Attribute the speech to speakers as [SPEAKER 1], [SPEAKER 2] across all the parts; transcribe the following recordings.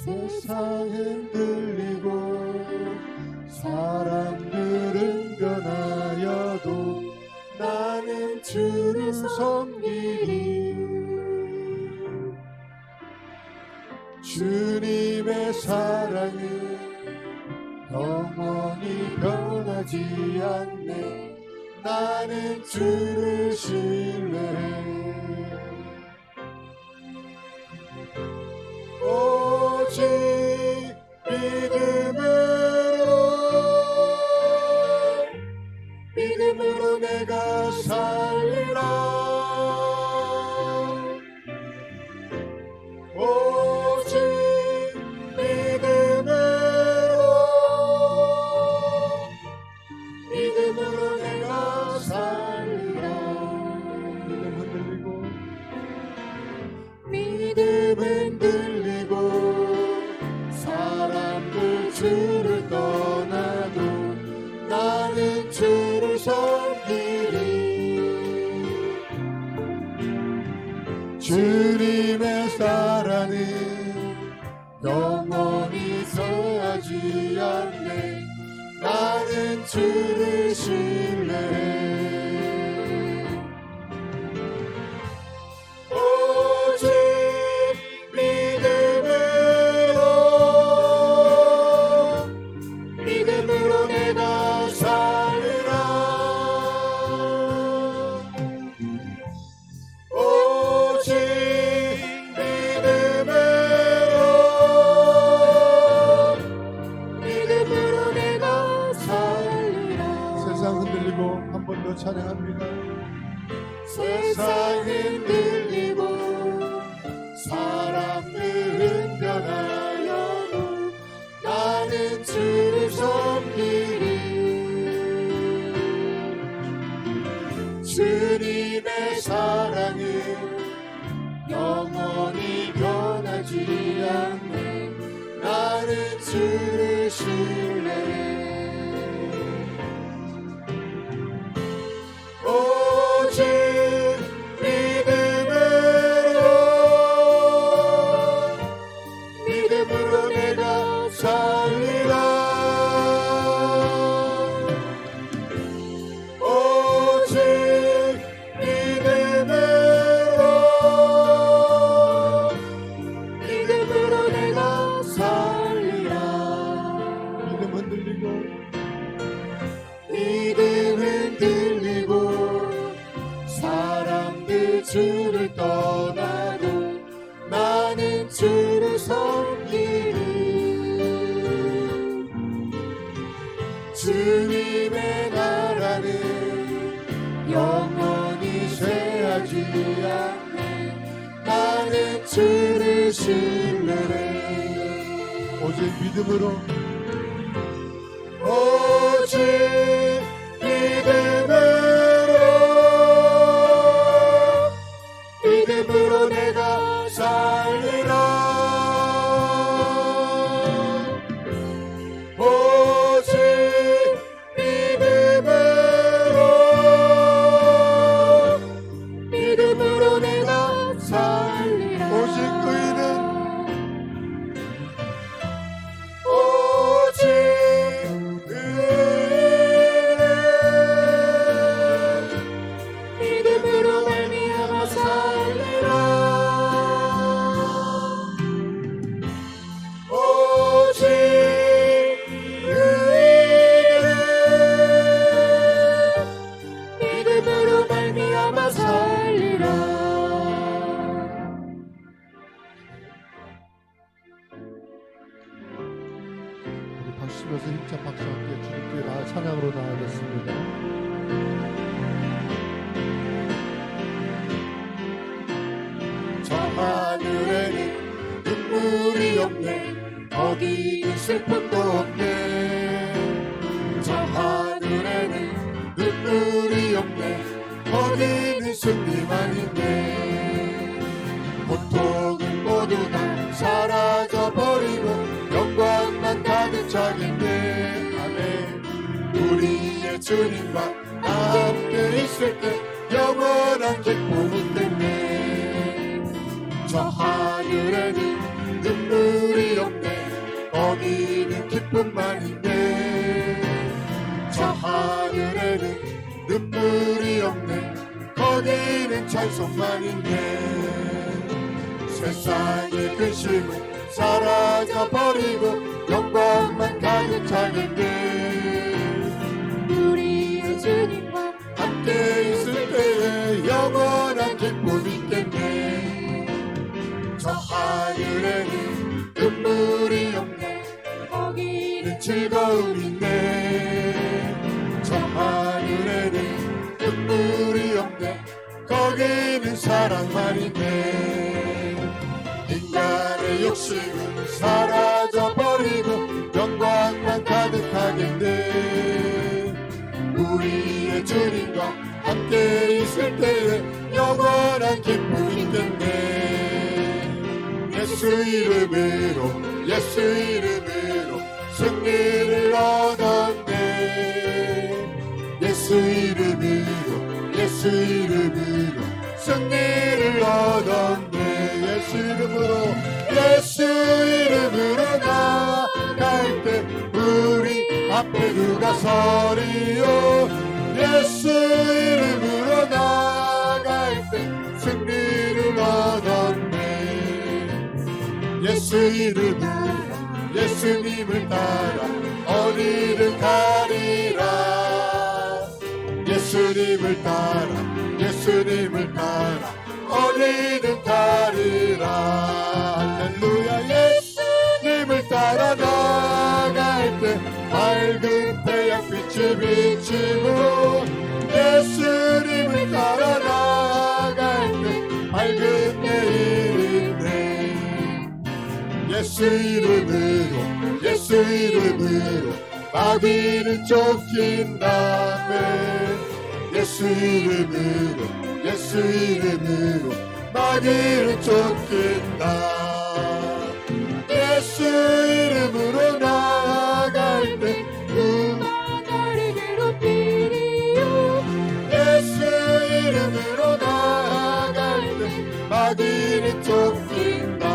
[SPEAKER 1] 세상은 들리고 사람들은 변하여도 나는 주를 섬기리. 주님의 사랑은 영원히 변하지 않네. 나는 주를 신뢰해. 오직 믿음으로 내가 살리라. 오직 믿음으로 내가 살리라. 믿음은 들리고 사람들 주를 떠나도 나는 주를 섬기리. 주님의 사랑은 영원히 쇠하지 않네. 나는 주를 신뢰해. 오직 믿음으로 내가 살리라. 오직 믿음으로 내가 살리라. 세상 흔들리고 한 번 더 찬양합니다. 세상 흔들리고 사람들은 변하여도 나는 주를 섬기리. 주님의 사랑은 영원히 변하지 않네. 나는 주를 신뢰해. 오직 믿음으로 내가 살리라. 오직 믿음으로 내가 살리라. 믿음은 들리고 사람들 주를 떠나도 나는 주를 섬기리. 주님의 나라는 영원히 쇠하지 않네. 나는 주를 신뢰해. 오직 믿음으로 믿음으로 내가 살리라. 오직 믿음으로 내가 살리라. 오직 믿음으로 말미암아 살리라. 오직 믿음으로 말미암아 살리라. 우리 박수 치면서 힘찬 박수 함께 주님께 찬양으로 나아가겠습니다. 저 하늘에는 눈물이 없네. 거기는 슬픔도 없네. 저 하늘에는 눈물이 없네. 거기는 승리만 있네. 고통은 모두 다 사라져버리고 영광만 가득 차겠네. 아멘. 우리의 주님과 함께 있을 때 영원한 기쁨은 됐네. 저 하늘에는 눈물이 없네. 거기는 기쁨만인데 저 하늘에는 눈물이 없네 거기는 찬송만인데 세상의 근심은 사라져버리고 영광만 가득하겠네
[SPEAKER 2] 우리의 주님과
[SPEAKER 1] 함께 있을 때에 영원한 기쁨이 있겠네 저 하늘에는 눈물이 없네
[SPEAKER 2] 거기는
[SPEAKER 1] 즐거움이 있네 저 하늘에는 눈물이 없네 거기는 사랑만 있네 인간의 욕심은 사라져버리고 영광만 가득하겠네 우리의 주님과 함께 있을 때에 영원한 기쁨이 있겠네 예수 이름으로 예수 이름으로 승리를 얻었네 예수 이름으로 예수 이름으로 승리를 얻었네 예수 이름으로 예수 이름으로 나갈 때 우리 앞에 누가 서리요 예수 이름으로 나갈 때 승리를 얻었네 예수 이름으로 예수님을 따라 어디든 가리라 예수님을 따라 예수님을 따라 어디든 가리라 할렐루야 예수님을 따라 나갈 때 밝은 태양빛이 비치고 예수님을 따라 나갈 때 밝은 내일이네 예수 이름으로 예수 이름으로 마귀는 쫓긴다네 예수 이름으로 예수 이름으로 마귀를 쫓긴다 예수 이름으로 나아갈 때
[SPEAKER 2] 나를 괴롭히리요
[SPEAKER 1] 예수 이름으로 나아갈 때 마귀를 쫓긴다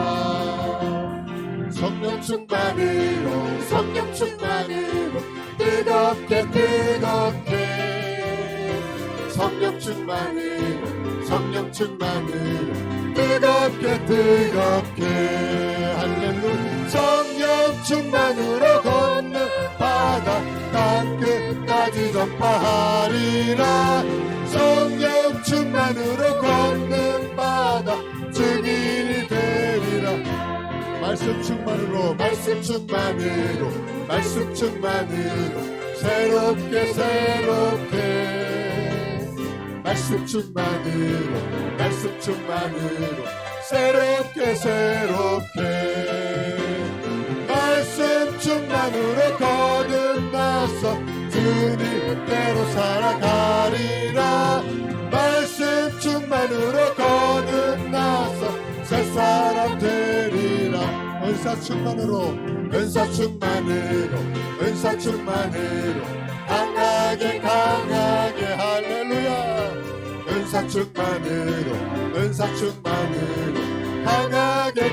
[SPEAKER 1] 성령 충만으로 성령 충만으로 뜨겁게 성령 충만으로 성령 충만으로 뜨겁게 할렐루야 성령 충만으로 걷는 바다 땅 끝까지 전파하리라 성령 충만으로 걷는 바다 증인이 되리라 말씀 충만으로 말씀 충만으로 말씀 충만으로 새롭게 말씀 충만으로 말씀 충만으로 새롭게 말씀 충만으로 거듭나서 주님께로 살아가리라 말씀 충만으로 거듭나서 새사람 되리라 은사 충만으로 강하게 할렐루야 은사 충만으로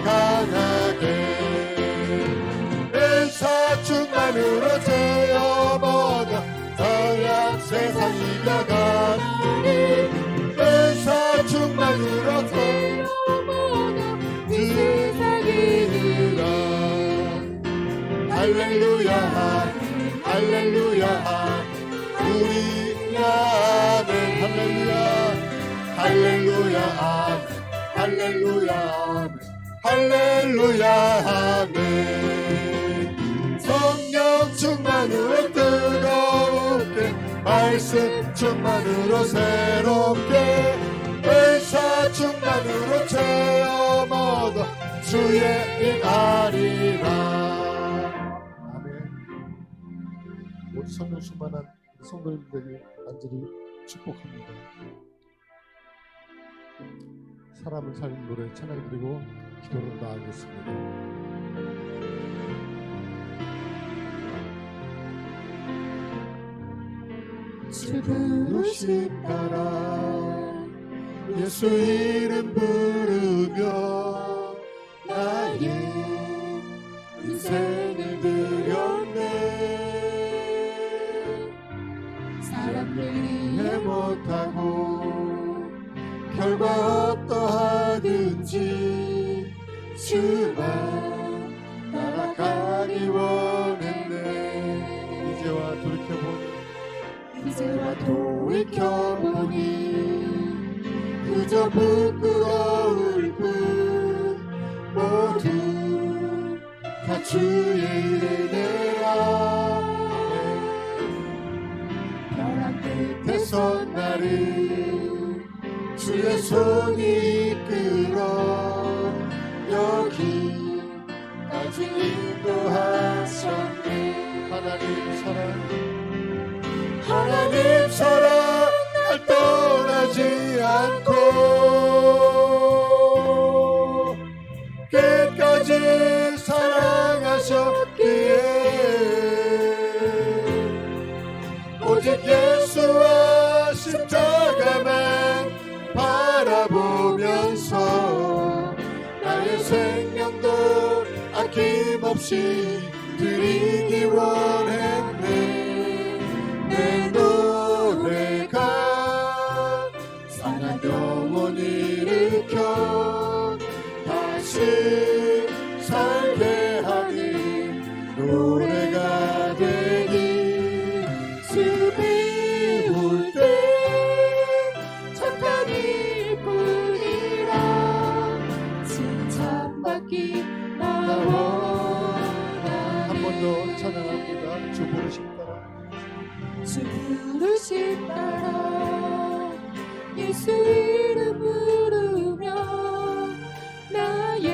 [SPEAKER 1] 강하게 은사 충만으로 죄어버려 저양 세상 이겨가리니 은사 충만으로
[SPEAKER 2] 죄어버려 이 세상이니라
[SPEAKER 1] 할렐루야 우리 아멘 할렐루야 아멘 성령 충만으로 뜨겁게 말씀 충만으로 새롭게 은사 충만으로 체험 얻어 주의 일하리라 아멘 모두 성령 충만한 성도님들에게 간절히 축복합니다. 사람을 살린 노래 찬양드리고 기도를 나아가겠습니다.
[SPEAKER 2] 주 부르심 따라
[SPEAKER 1] 예수 이름 부르며
[SPEAKER 2] 나의 인생을 주만
[SPEAKER 1] 따라가기 원했네. 이제와 돌이켜보니
[SPEAKER 2] 이제와 돌이켜보니 그저 부끄러울 뿐 모두 다 주의 은혜라. 벼랑 끝에서 나를 주의 손이 이끌어 여기까지 인도하셨네.
[SPEAKER 1] 하나님 사랑
[SPEAKER 2] 하나님 사랑
[SPEAKER 1] 날 떠나지 않고 끝까지 사랑하셨기에 오직 예수와 십자가만 바라보면서 나의 생명도 아낌없이 드리기 원했네. 내 노래가
[SPEAKER 2] 상한 영혼 일으켜
[SPEAKER 1] 다시 살게 하는 노래가 되니
[SPEAKER 2] 주 배울 때 착한 일뿐이라 칭찬받기 나와.
[SPEAKER 1] 한 번 더 찬양합니다. 주 부르심 따라
[SPEAKER 2] 주 부르심 따라 예수 이름 부르며 나의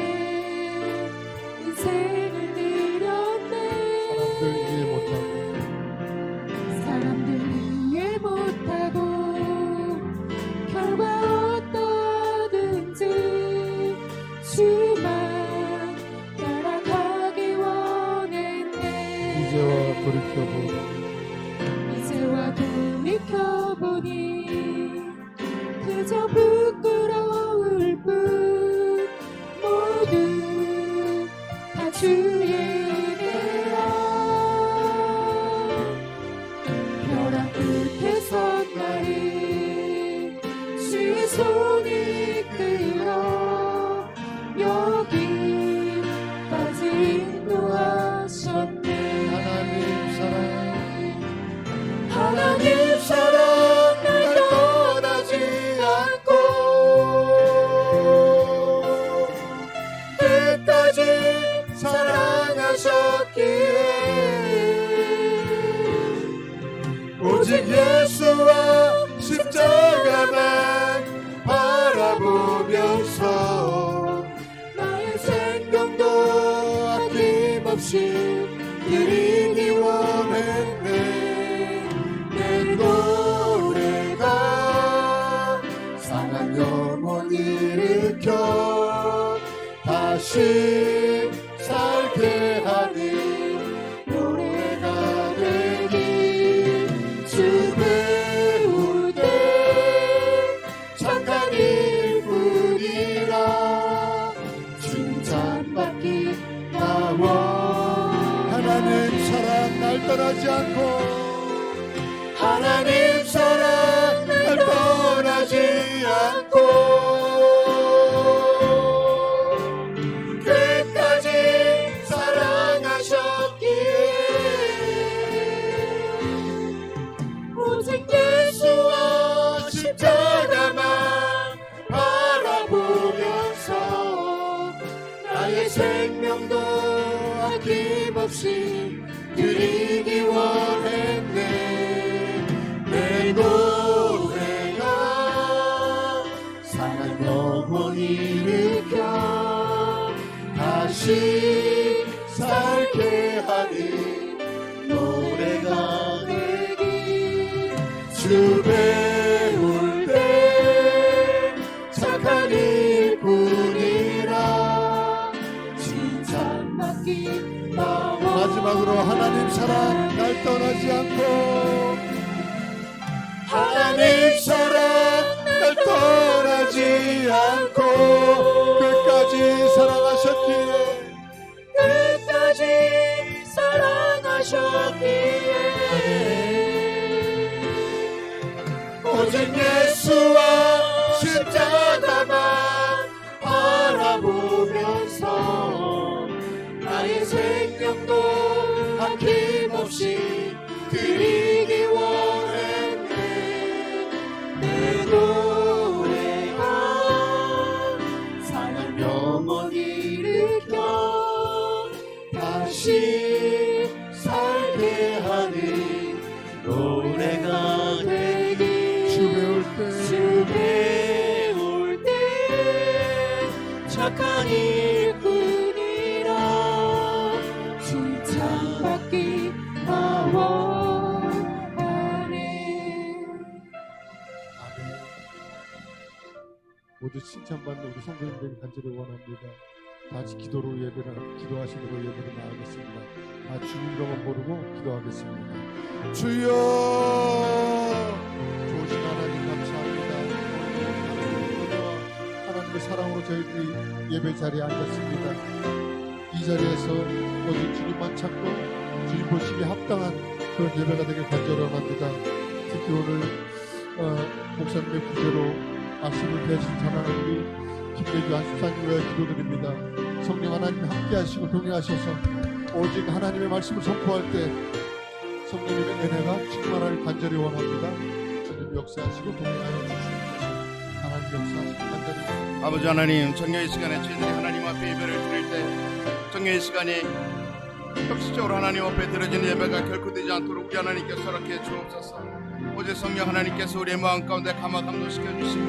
[SPEAKER 2] 인생을 드렸네. 사람들 이해 못하고 결과 어떠하든지 주만 따라가기 원했네.
[SPEAKER 1] 이제와 돌이켜보니
[SPEAKER 2] 이제와 돌이켜보니 그저 부끄러울 뿐 모두 다 주의 은혜라. 벼랑 끝에서 나를 주의 손이 이끌어 여기까지 인도하셨네. 하나님 사랑 날 떠나지 않고
[SPEAKER 1] 끝까지 사랑하셨기에 오직 예수와 십자가만 바라보면서
[SPEAKER 2] 나의 생명도
[SPEAKER 1] 아낌없이 드리기 원했네. 내 노래가 상한 영혼 일으켜 다시 살게 하는 노래가 되니 주 배울 때 착한 일뿐이라 칭찬받기 나와. 하나님 사랑 날 떠나지 않고 하나님 사랑 날 떠나지 않고 끝까지 사랑하셨기에
[SPEAKER 2] 오직 예수와
[SPEAKER 1] 십자가만 바라보면서 나의 생명도 아낌없이 드리기 원했네. 내 노래가 상한 영혼 일으켜 다시 살게 하는 노래가 되기 주 배울 때 착한 일뿐이라
[SPEAKER 2] 칭찬받기 나와.
[SPEAKER 1] 마지막으로 하나님 사랑 날 떠나지 않고 하나님 사랑 날 떠나지 않고 끝까지 사랑하셨기에
[SPEAKER 2] 끝까지 사랑하셨기에
[SPEAKER 1] 오직 예수와 십자가만 바라
[SPEAKER 2] 바라보면서 나의 생명도 아낌없이 드리기 원했네. 내 노래가 상한 영혼 일으켜 다시 살게 하는 노래가 되기.
[SPEAKER 1] 주 배울 때
[SPEAKER 2] 착한 일꾼이라 칭찬받기 원하네.
[SPEAKER 1] 아멘. 모두 칭찬받는 우리 성도님들이 간절히 원합니다. 다 같이 기도하심으로 예배를 나가겠습니다. 다 주님 이름만 부르고 기도하겠습니다. 주여, 좋으신 하나님 감사합니다. 하나님의 사랑으로 저희들이 예배 자리에 앉았습니다. 이 자리에서 오직 주님만 찾고 주님 보시기에 합당한 그런 예배가 되길 간절히 원합니다. 특히 오늘 목사님의 부재로 말씀을 대신 전하는 우리 김대규 안수사님 위하여 기도드립니다. 성령 하나님 함께하시고 동행하셔서 오직 하나님의 말씀을 선포할 때 성령님의 은혜가 충만하길 간절히 원합니다. 주님 역사하시고 동행하여 주시옵소서. 하나님 역사하시고 간절히
[SPEAKER 3] 아버지 하나님, 정녀의 시간에 저희들이 하나님 앞에 예배를 드릴 때 정녀의 시간이 협시적으로 하나님 앞에 드려지는 예배가 결코 되지 않도록 우리 하나님께서 허락해 주옵소서. 오직 성령 하나님께서 우리의 마음 가운데 감화감동시켜 주시고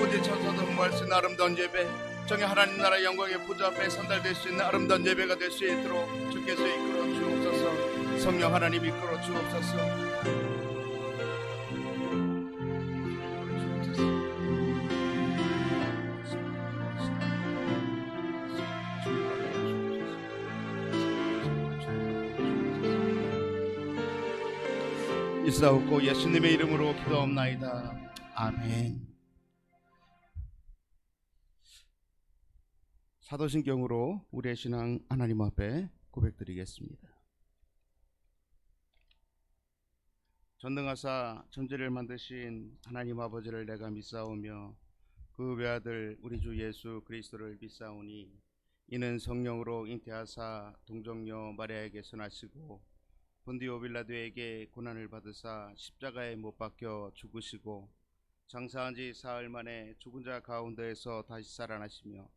[SPEAKER 3] 오직 천사도 흥모할 수 있는 아름다운 예배, 정의 하나님 나라의 영광의 보좌 앞에 선달될 수 있는 아름다운 예배가 될 수 있도록 주께서 이끌어 주옵소서. 성령 하나님 이끌어 주옵소서. 이사옵고 예수님의 이름으로 기도옵나이다. 아멘. 사도신경으로 우리의 신앙 하나님 앞에 고백드리겠습니다. 전능하사 천지를 만드신 하나님 아버지를 내가 믿사오며 그 외아들 우리 주 예수 그리스도를 믿사오니 이는 성령으로 잉태하사 동정녀 마리아에게 선하시고 본디오 빌라도에게 고난을 받으사 십자가에 못 박혀 죽으시고 장사한 지 사흘 만에 죽은 자 가운데에서 다시 살아나시며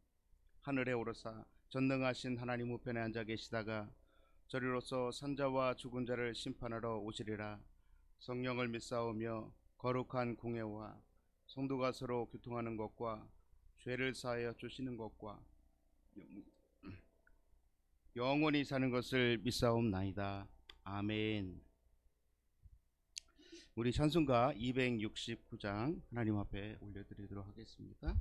[SPEAKER 3] 하늘에 오르사 전능하신 하나님 우편에 앉아 계시다가 저리로서 산자와 죽은 자를 심판하러 오시리라. 성령을 믿사오며 거룩한 공회와 성도가 서로 교통하는 것과 죄를 사하여 주시는 것과 영원히 사는 것을 믿사옵나이다. 아멘. 우리 찬송가 269장 하나님 앞에 올려드리도록 하겠습니다.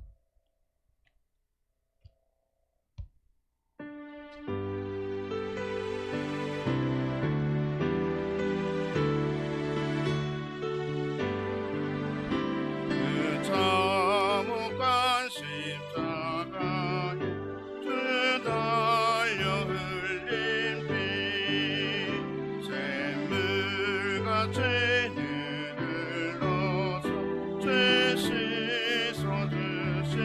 [SPEAKER 3] 그 참혹한 십자가에 주 달려 흘린 피 샘물과 죄를 흘러서 죄 씻어 주신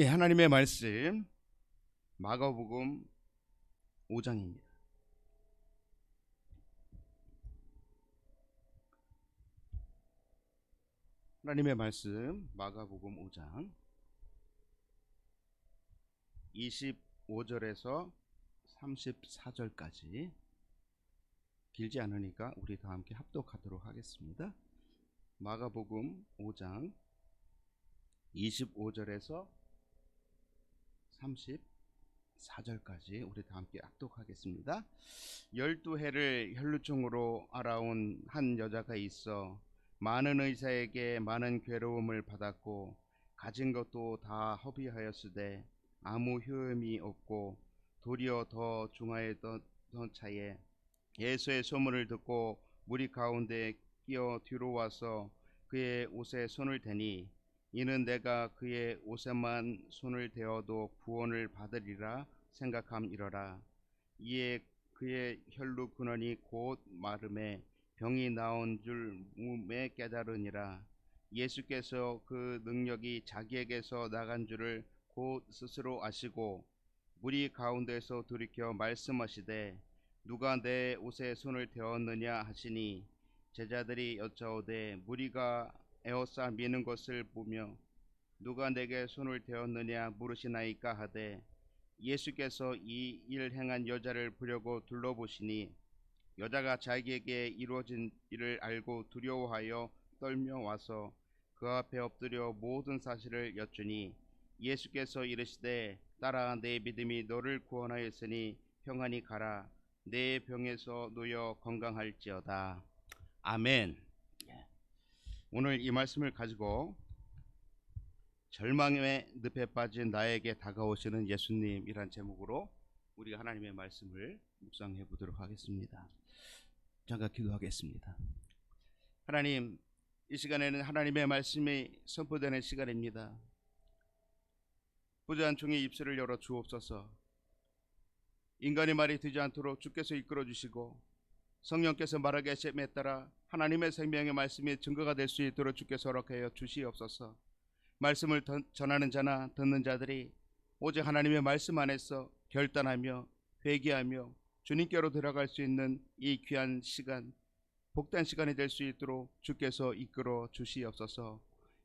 [SPEAKER 3] 예, 하나님의 말씀 마가복음 5장입니다. 하나님의 말씀 마가복음 5장 25절에서 34절까지 길지 않으니까 우리 다 함께 합독하도록 하겠습니다. 마가복음 5장 25절에서 34절까지 우리 다 함께 합독하겠습니다. 12해를 혈루증으로 알아온 한 여자가 있어 많은 의사에게 많은 괴로움을 받았고 가진 것도 다 허비하였으되 아무 효험이 없고 도리어 더 중하였던 차에 예수의 소문을 듣고 무리 가운데 끼어 뒤로 와서 그의 옷에 손을 대니 이는 내가 그의 옷에만 손을 대어도 구원을 받으리라 생각함이러라. 이에 그의 혈루 근원이 곧 마름에 병이 나온 줄 몸에 깨달으니라. 예수께서 그 능력이 자기에게서 나간 줄을 곧 스스로 아시고 무리 가운데서 돌이켜 말씀하시되 누가 내 옷에 손을 대었느냐 하시니 제자들이 여짜오되 무리가 에워싸 미는 것을 보며 누가 내게 손을 대었느냐 물으시나이까 하되 예수께서 이 일 행한 여자를 보려고 둘러보시니 여자가 자기에게 이루어진 일을 알고 두려워하여 떨며 와서 그 앞에 엎드려 모든 사실을 여쭈니 예수께서 이르시되 딸아 내 믿음이 너를 구원하였으니 평안히 가라 내 병에서 놓여 건강할지어다. 아멘. 오늘 이 말씀을 가지고 절망의 늪에 빠진 나에게 다가오시는 예수님이란 제목으로 우리가 하나님의 말씀을 묵상해 보도록 하겠습니다. 잠깐 기도하겠습니다. 하나님, 이 시간에는 하나님의 말씀이 선포되는 시간입니다. 부조한 종의 입술을 열어 주옵소서. 인간의 말이 되지 않도록 주께서 이끌어 주시고 성령께서 말하게 하심에 따라 하나님의 생명의 말씀이 증거가 될 수 있도록 주께서 허락하여 주시옵소서. 말씀을 전하는 자나 듣는 자들이 오직 하나님의 말씀 안에서 결단하며 회개하며 주님께로 들어갈 수 있는 이 귀한 시간, 복된 시간이 될 수 있도록 주께서 이끌어 주시옵소서.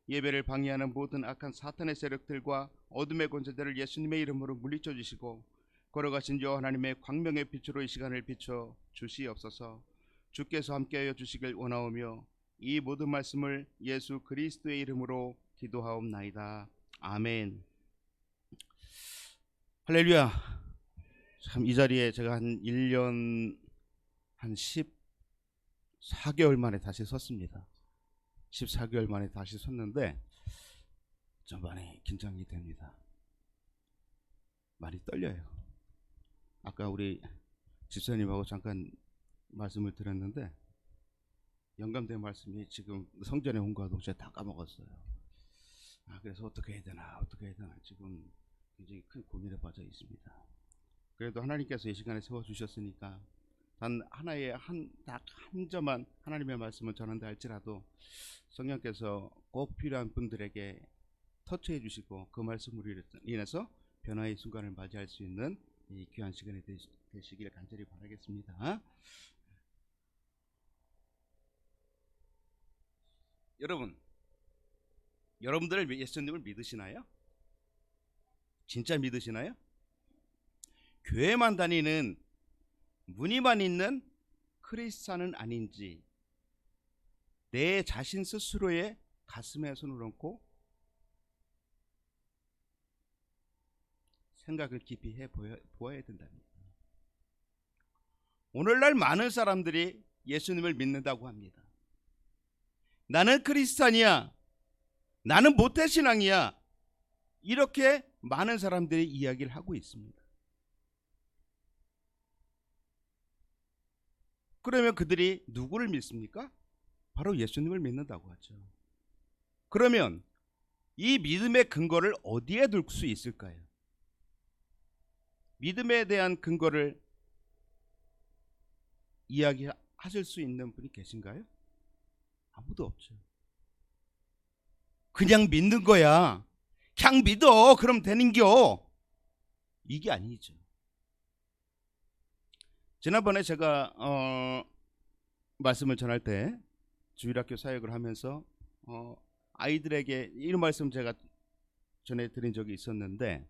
[SPEAKER 3] 예배를 방해하는 모든 악한 사탄의 세력들과 어둠의 권세들을 예수님의 이름으로 물리쳐 주시고 걸어가신 여 하나님의 광명의 빛으로 이 시간을 비춰 주시옵소서. 주께서 함께하여 주시길 원하오며 이 모든 말씀을 예수 그리스도의 이름으로 기도하옵나이다. 아멘. 할렐루야. 참 이 자리에 제가 한 1년 한 14개월 만에 다시 섰습니다. 14개월 만에 다시 섰는데 좀 많이 긴장이 됩니다. 많이 떨려요. 아까 우리 집사님하고 잠깐 말씀을 드렸는데 영감된 말씀이 지금 성전에 온 거와 동시에 다 까먹었어요. 그래서 어떻게 해야 되나 지금 굉장히 큰 고민에 빠져 있습니다. 그래도 하나님께서 이 시간에 세워주셨으니까 단 하나의 딱 한 점만 하나님의 말씀을 전한다 할지라도 성령께서 꼭 필요한 분들에게 터치해 주시고 그 말씀으로 인해서 변화의 순간을 맞이할 수 있는 이 귀한 시간이 되시길 간절히 바라겠습니다. 여러분들 예수님을 믿으시나요? 진짜 믿으시나요? 교회만 다니는 무늬만 있는 크리스찬은 아닌지 내 자신 스스로의 가슴에 손을 얹고 생각을 깊이 해보아야 된답니다. 오늘날 많은 사람들이 예수님을 믿는다고 합니다. 나는 크리스찬이야, 나는 모태신앙이야, 이렇게 많은 사람들이 이야기를 하고 있습니다. 그러면 그들이 누구를 믿습니까? 바로 예수님을 믿는다고 하죠. 그러면 이 믿음의 근거를 어디에 둘 수 있을까요? 믿음에 대한 근거를 이야기하실 수 있는 분이 계신가요? 아무도 없죠. 그냥 믿는 거야. 그냥 믿어 그럼 되는겨. 이게 아니죠. 지난번에 제가 말씀을 전할 때 주일학교 사역을 하면서 아이들에게 이런 말씀 제가 전해드린 적이 있었는데,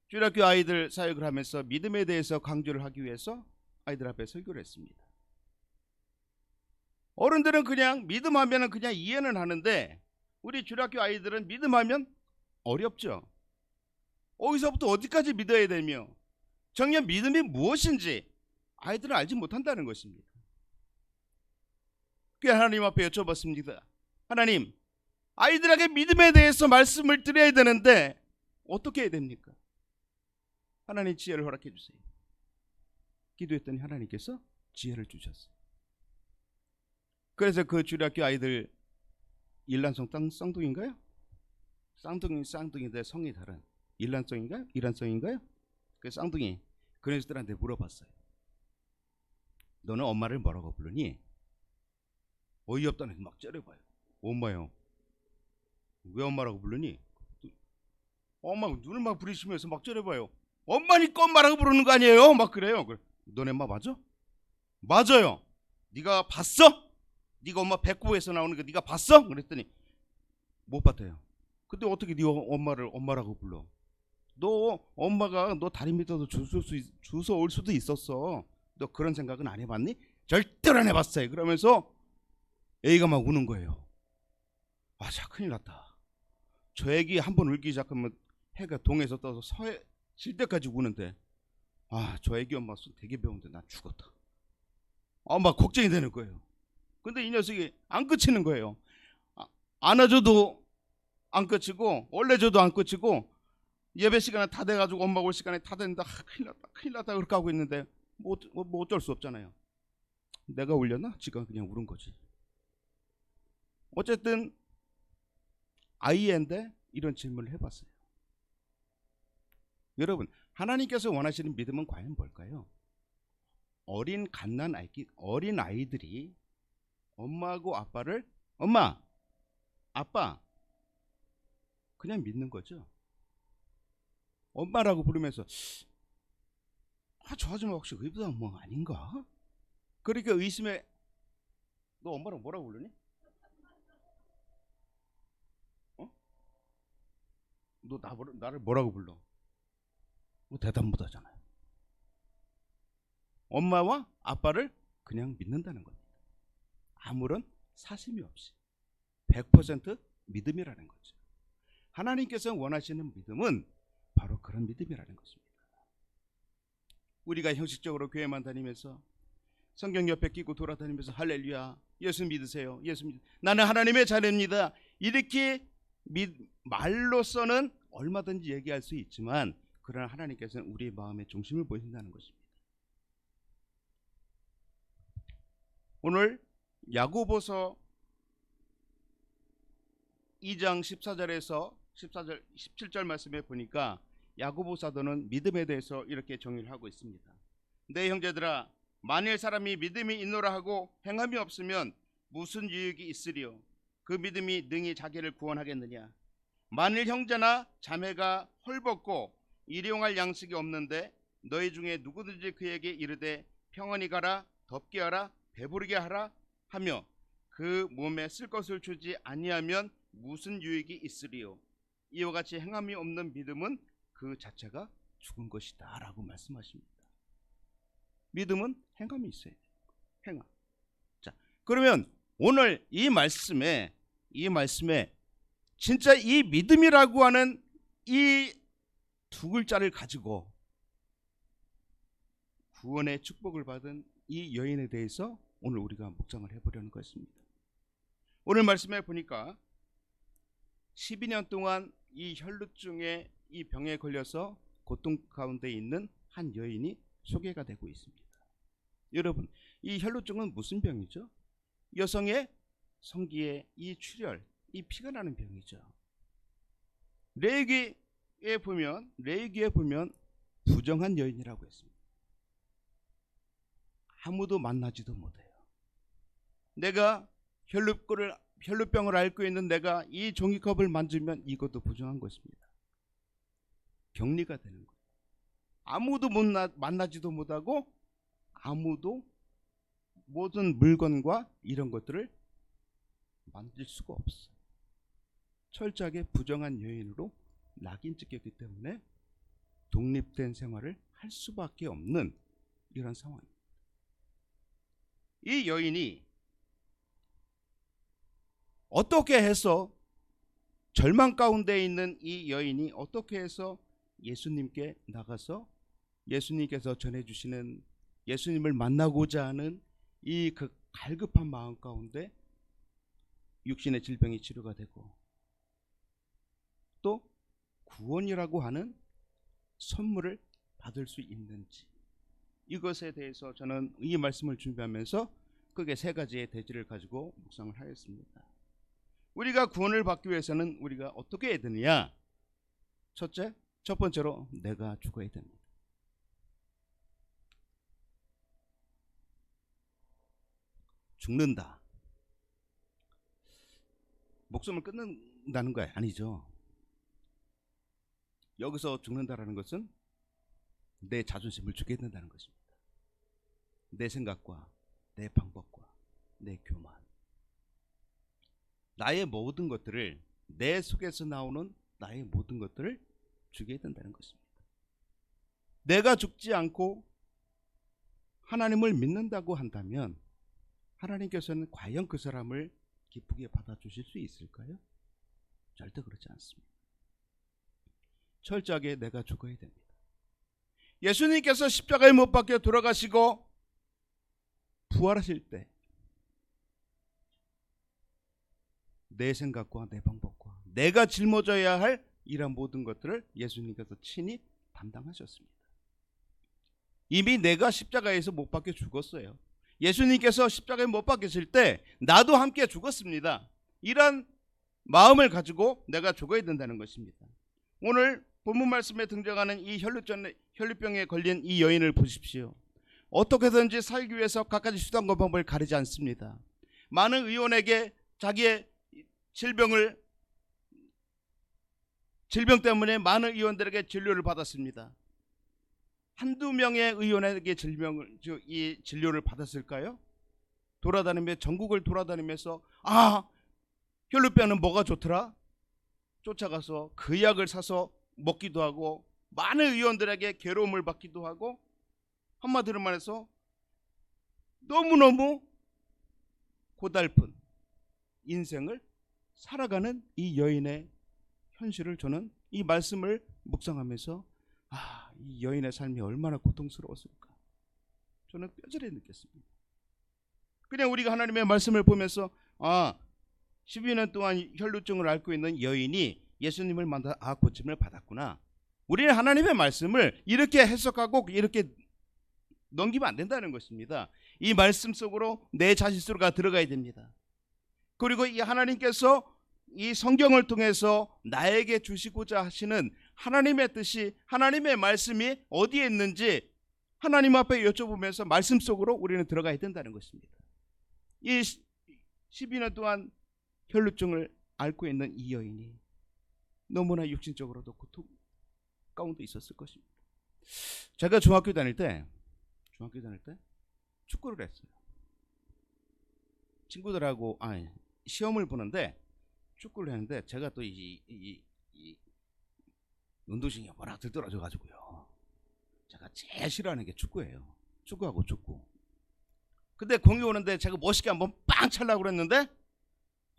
[SPEAKER 3] 주일학교 아이들 사역을 하면서 믿음에 대해서 강조를 하기 위해서 아이들 앞에 설교를 했습니다. 어른들은 그냥 믿음하면 그냥 이해는 하는데 우리 주일학교 아이들은 믿음하면 어렵죠. 어디서부터 어디까지 믿어야 되며 정녕 믿음이 무엇인지 아이들은 알지 못한다는 것입니다. 그래서 하나님 앞에 여쭤봤습니다. 하나님, 아이들에게 믿음에 대해서 말씀을 드려야 되는데 어떻게 해야 됩니까? 하나님 지혜를 허락해 주세요. 기도했더니 하나님께서 지혜를 주셨어요. 그래서 그 주일학교 아이들 일란성 쌍둥이인가요? 쌍둥이인데 성이 다른 일란성인가요? 이란성인가요? 그 쌍둥이 그네들한테 물어봤어요. 너는 엄마를 뭐라고 부르니? 어이없다는 막 째려봐요. 엄마요. 왜 엄마라고 부르니? 엄마 눈을 막 부리시면서 막 째려봐요. 엄마니까 엄마라고 부르는 거 아니에요? 막 그래요. 너네 엄마 맞아? 맞아요. 네가 봤어? 네가 엄마 배꼽에서 나오는 거 네가 봤어? 그랬더니 못 봤대요. 근데 어떻게 네 엄마를 엄마라고 불러? 너 엄마가 너 다리 밑에서 주워 올 수도 있었어. 너 그런 생각은 안 해봤니? 절대로 안 해봤어요. 그러면서 애가 막 우는 거예요. 아, 자, 큰일 났다. 저 애기 한번 울기 시작하면 해가 동에서 떠서 서해 질 때까지 우는데, 아, 저 애기 엄마 되게 배운데 난 죽었다. 막 걱정이 되는 거예요. 근데 이 녀석이 안 끝이는 거예요. 안아줘도 안 끝이고 올려줘도 안 끝이고 예배 시간에 다 돼가지고 엄마 올 시간에 다 된다. 큰일 났다 그렇게 하고 있는데 뭐 어쩔 수 없잖아요. 내가 울렸나? 지가 그냥 울은 거지. 어쨌든 아이인데 이런 질문을 해봤어요. 여러분, 하나님께서 원하시는 믿음은 과연 뭘까요? 어린 아이들이 엄마하고 아빠를 엄마, 아빠 그냥 믿는 거죠. 엄마라고 부르면서 저 아줌마 혹시 의붓 엄마 아닌가? 그러니까 의심해. 너 엄마랑 뭐라고 부르니? 너 나를 뭐라고 불러? 뭐 대답 못 하잖아요. 엄마와 아빠를 그냥 믿는다는 겁니다. 아무런 사심이 없이 100% 믿음이라는 거죠. 하나님께서 원하시는 믿음은 바로 그런 믿음이라는 것입니다. 우리가 형식적으로 교회만 다니면서 성경 옆에 끼고 돌아다니면서 할렐루야, 예수 믿으세요, 나는 하나님의 자녀입니다, 이렇게 말로서는 얼마든지 얘기할 수 있지만, 그러나 하나님께서는 우리의 마음의 중심을 보신다는 것입니다. 오늘 야고보서 2장 14절에서 17절 말씀에 보니까 야고보 사도는 믿음에 대해서 이렇게 정의를 하고 있습니다. 내 형제들아, 만일 사람이 믿음이 있노라 하고 행함이 없으면 무슨 유익이 있으리요? 그 믿음이 능히 자기를 구원하겠느냐? 만일 형제나 자매가 헐벗고 일용할 양식이 없는데 너희 중에 누구든지 그에게 이르되 평안히 가라, 덥게 하라, 배부르게 하라 하며 그 몸에 쓸 것을 주지 아니하면 무슨 유익이 있으리요? 이와 같이 행함이 없는 믿음은 그 자체가 죽은 것이다 라고 말씀하십니다. 믿음은 행함이 있어야 돼요. 행함. 자, 그러면 오늘 이 말씀에 진짜 이 믿음이라고 하는 이 두 글자를 가지고 구원의 축복을 받은 이 여인에 대해서 오늘 우리가 묵상을 해보려는 것입니다. 오늘 말씀에 보니까 12년 동안 이 혈루증의 이 병에 걸려서 고통 가운데 있는 한 여인이 소개가 되고 있습니다. 여러분, 이 혈루증은 무슨 병이죠? 여성의 성기에 이 출혈, 이 피가 나는 병이죠. 레위기에 보면 부정한 여인이라고 했습니다. 아무도 만나지도 못해요. 내가 혈루병을 앓고 있는 내가 이 종이컵을 만지면 이것도 부정한 것입니다. 격리가 되는 거예요. 아무도 만나지도 못하고 아무도 모든 물건과 이런 것들을 만질 수가 없어요. 철저하게 부정한 여인으로 낙인 찍혔기 때문에 독립된 생활을 할 수밖에 없는 이런 상황입니다. 이 여인이 어떻게 해서 절망 가운데 있는 이 여인이 어떻게 해서 예수님께 나가서 예수님께서 전해주시는 예수님을 만나고자 하는 이 그 갈급한 마음 가운데 육신의 질병이 치료가 되고 또 구원이라고 하는 선물을 받을 수 있는지, 이것에 대해서 저는 이 말씀을 준비하면서 크게 세 가지의 대지를 가지고 묵상을 하였습니다. 우리가 구원을 받기 위해서는 우리가 어떻게 해야 되느냐? 첫 번째로 내가 죽어야 됩니다. 죽는다. 목숨을 끊는다는 거 아니죠. 여기서 죽는다라는 것은 내 자존심을 죽게 된다는 것입니다. 내 생각과 내 방법과 내 교만, 나의 모든 것들을, 내 속에서 나오는 나의 모든 것들을 죽게 된다는 것입니다. 내가 죽지 않고 하나님을 믿는다고 한다면 하나님께서는 과연 그 사람을 기쁘게 받아주실 수 있을까요? 절대 그렇지 않습니다. 철저하게 내가 죽어야 됩니다. 예수님께서 십자가에 못 박혀 돌아가시고 부활하실 때 내 생각과 내 방법과 내가 짊어져야 할 이런 모든 것들을 예수님께서 친히 담당하셨습니다. 이미 내가 십자가에서 못 박혀 죽었어요. 예수님께서 십자가에 못 박히실 때 나도 함께 죽었습니다. 이런 마음을 가지고 내가 죽어야 된다는 것입니다. 오늘 본문 말씀에 등장하는 이 혈루병에 걸린 이 여인을 보십시오. 어떻게든지 살기 위해서 갖가지 수단과 방법을 가리지 않습니다. 많은 의원에게 자기의 질병 때문에 많은 의원들에게 진료를 받았습니다. 한두 명의 의원에게 이 진료를 받았을까요? 전국을 돌아다니면서 혈루병은 뭐가 좋더라? 쫓아가서 그 약을 사서 먹기도 하고 많은 의원들에게 괴로움을 받기도 하고, 한마디로 말해서 너무너무 고달픈 인생을 살아가는 이 여인의 현실을 저는 이 말씀을 묵상하면서 이 여인의 삶이 얼마나 고통스러웠을까 저는 뼈저리 느꼈습니다. 그냥 우리가 하나님의 말씀을 보면서 12년 동안 혈루증을 앓고 있는 여인이 예수님을 만나 고침을 받았구나. 우리는 하나님의 말씀을 이렇게 해석하고 이렇게 넘기면 안 된다는 것입니다. 이 말씀 속으로 내 자신으로가 들어가야 됩니다. 그리고 이 하나님께서 이 성경을 통해서 나에게 주시고자 하시는 하나님의 뜻이, 하나님의 말씀이 어디에 있는지 하나님 앞에 여쭤보면서 말씀 속으로 우리는 들어가야 된다는 것입니다. 이 12년 동안 혈루증을 앓고 있는 이 여인이 너무나 육신적으로도 고통 가운데 있었을 것입니다. 제가 중학교 다닐 때 축구를 했어요. 친구들하고 시험을 보는데 축구를 했는데 제가 또 이 운동신경이 워낙 들떨어져 가지고요. 제가 제일 싫어하는 게 축구예요. 축구하고 축구. 근데 공이 오는데 제가 멋있게 한번 빵 찰라고 그랬는데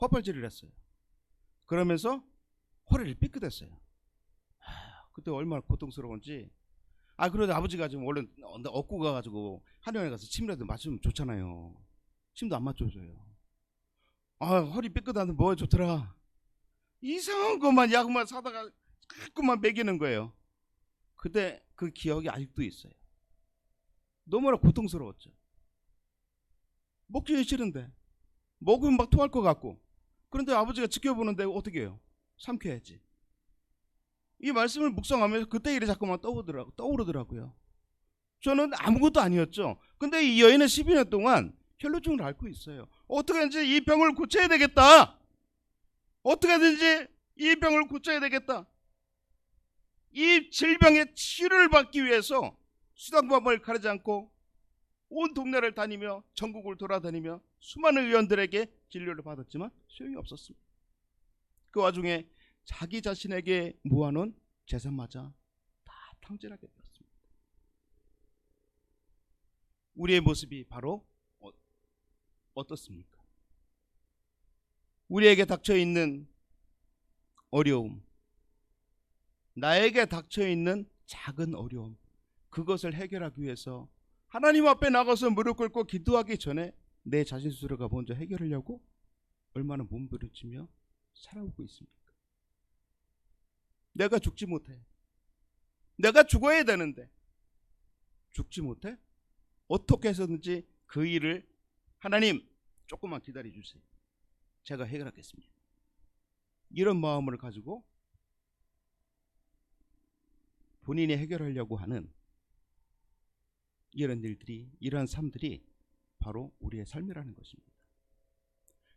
[SPEAKER 3] 헛발질을 했어요. 그러면서 허리를 삐끗했어요. 그때 얼마나 고통스러운지. 그래도 아버지가 지금 얼른 업고 가가지고 한의원에 가서 침이라도 맞으면 좋잖아요. 침도 안 맞춰줘요. 허리 삐끗하는데 뭐가 좋더라. 이상한 것만 약만 사다가 자꾸만 먹이는 거예요. 그때 그 기억이 아직도 있어요. 너무나 고통스러웠죠. 먹기는 싫은데 먹으면 막 토할 것 같고, 그런데 아버지가 지켜보는데 어떻게 해요? 삼켜야지. 이 말씀을 묵상하면서 그때 일이 자꾸만 떠오르더라고요. 저는 아무것도 아니었죠. 근데 이 여인은 12년 동안 혈루증을 앓고 있어요. 어떻게든지 이 병을 고쳐야 되겠다. 어떻게든지 이 병을 고쳐야 되겠다. 이 질병의 치료를 받기 위해서 수단방법을 가리지 않고 온 동네를 다니며 전국을 돌아다니며 수많은 의원들에게 진료를 받았지만 소용이 없었습니다. 그 와중에 자기 자신에게 모아놓은 재산마저 다 탕진하게 되었습니다. 우리의 모습이 바로 어떻습니까? 우리에게 닥쳐있는 어려움, 나에게 닥쳐있는 작은 어려움, 그것을 해결하기 위해서 하나님 앞에 나가서 무릎 꿇고 기도하기 전에 내 자신 스스로가 먼저 해결하려고 얼마나 몸부림치며 살아오고 있습니까? 내가 죽지 못해. 내가 죽어야 되는데 죽지 못해? 어떻게 해서든지 그 일을 하나님 조금만 기다려 주세요. 제가 해결하겠습니다. 이런 마음을 가지고 본인이 해결하려고 하는 이런 일들이, 이러한 삶들이 바로 우리의 삶이라는 것입니다.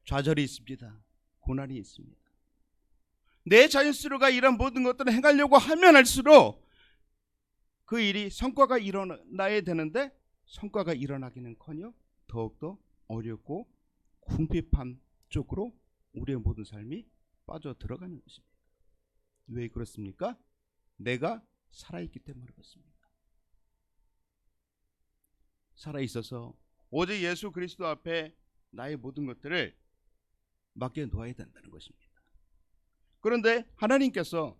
[SPEAKER 3] 좌절이 있습니다. 고난이 있습니다. 내 자신 스스로가 이런 모든 것들을 행하려고 하면 할수록 그 일이 성과가 일어나야 되는데 성과가 일어나기는커녕 더욱더 어렵고 궁핍한 쪽으로 우리의 모든 삶이 빠져 들어가는 것입니다. 왜 그렇습니까? 내가 살아있기 때문에 그렇습니다. 살아있어서 오직 예수 그리스도 앞에 나의 모든 것들을 맡겨놓아야 된다는 것입니다. 그런데 하나님께서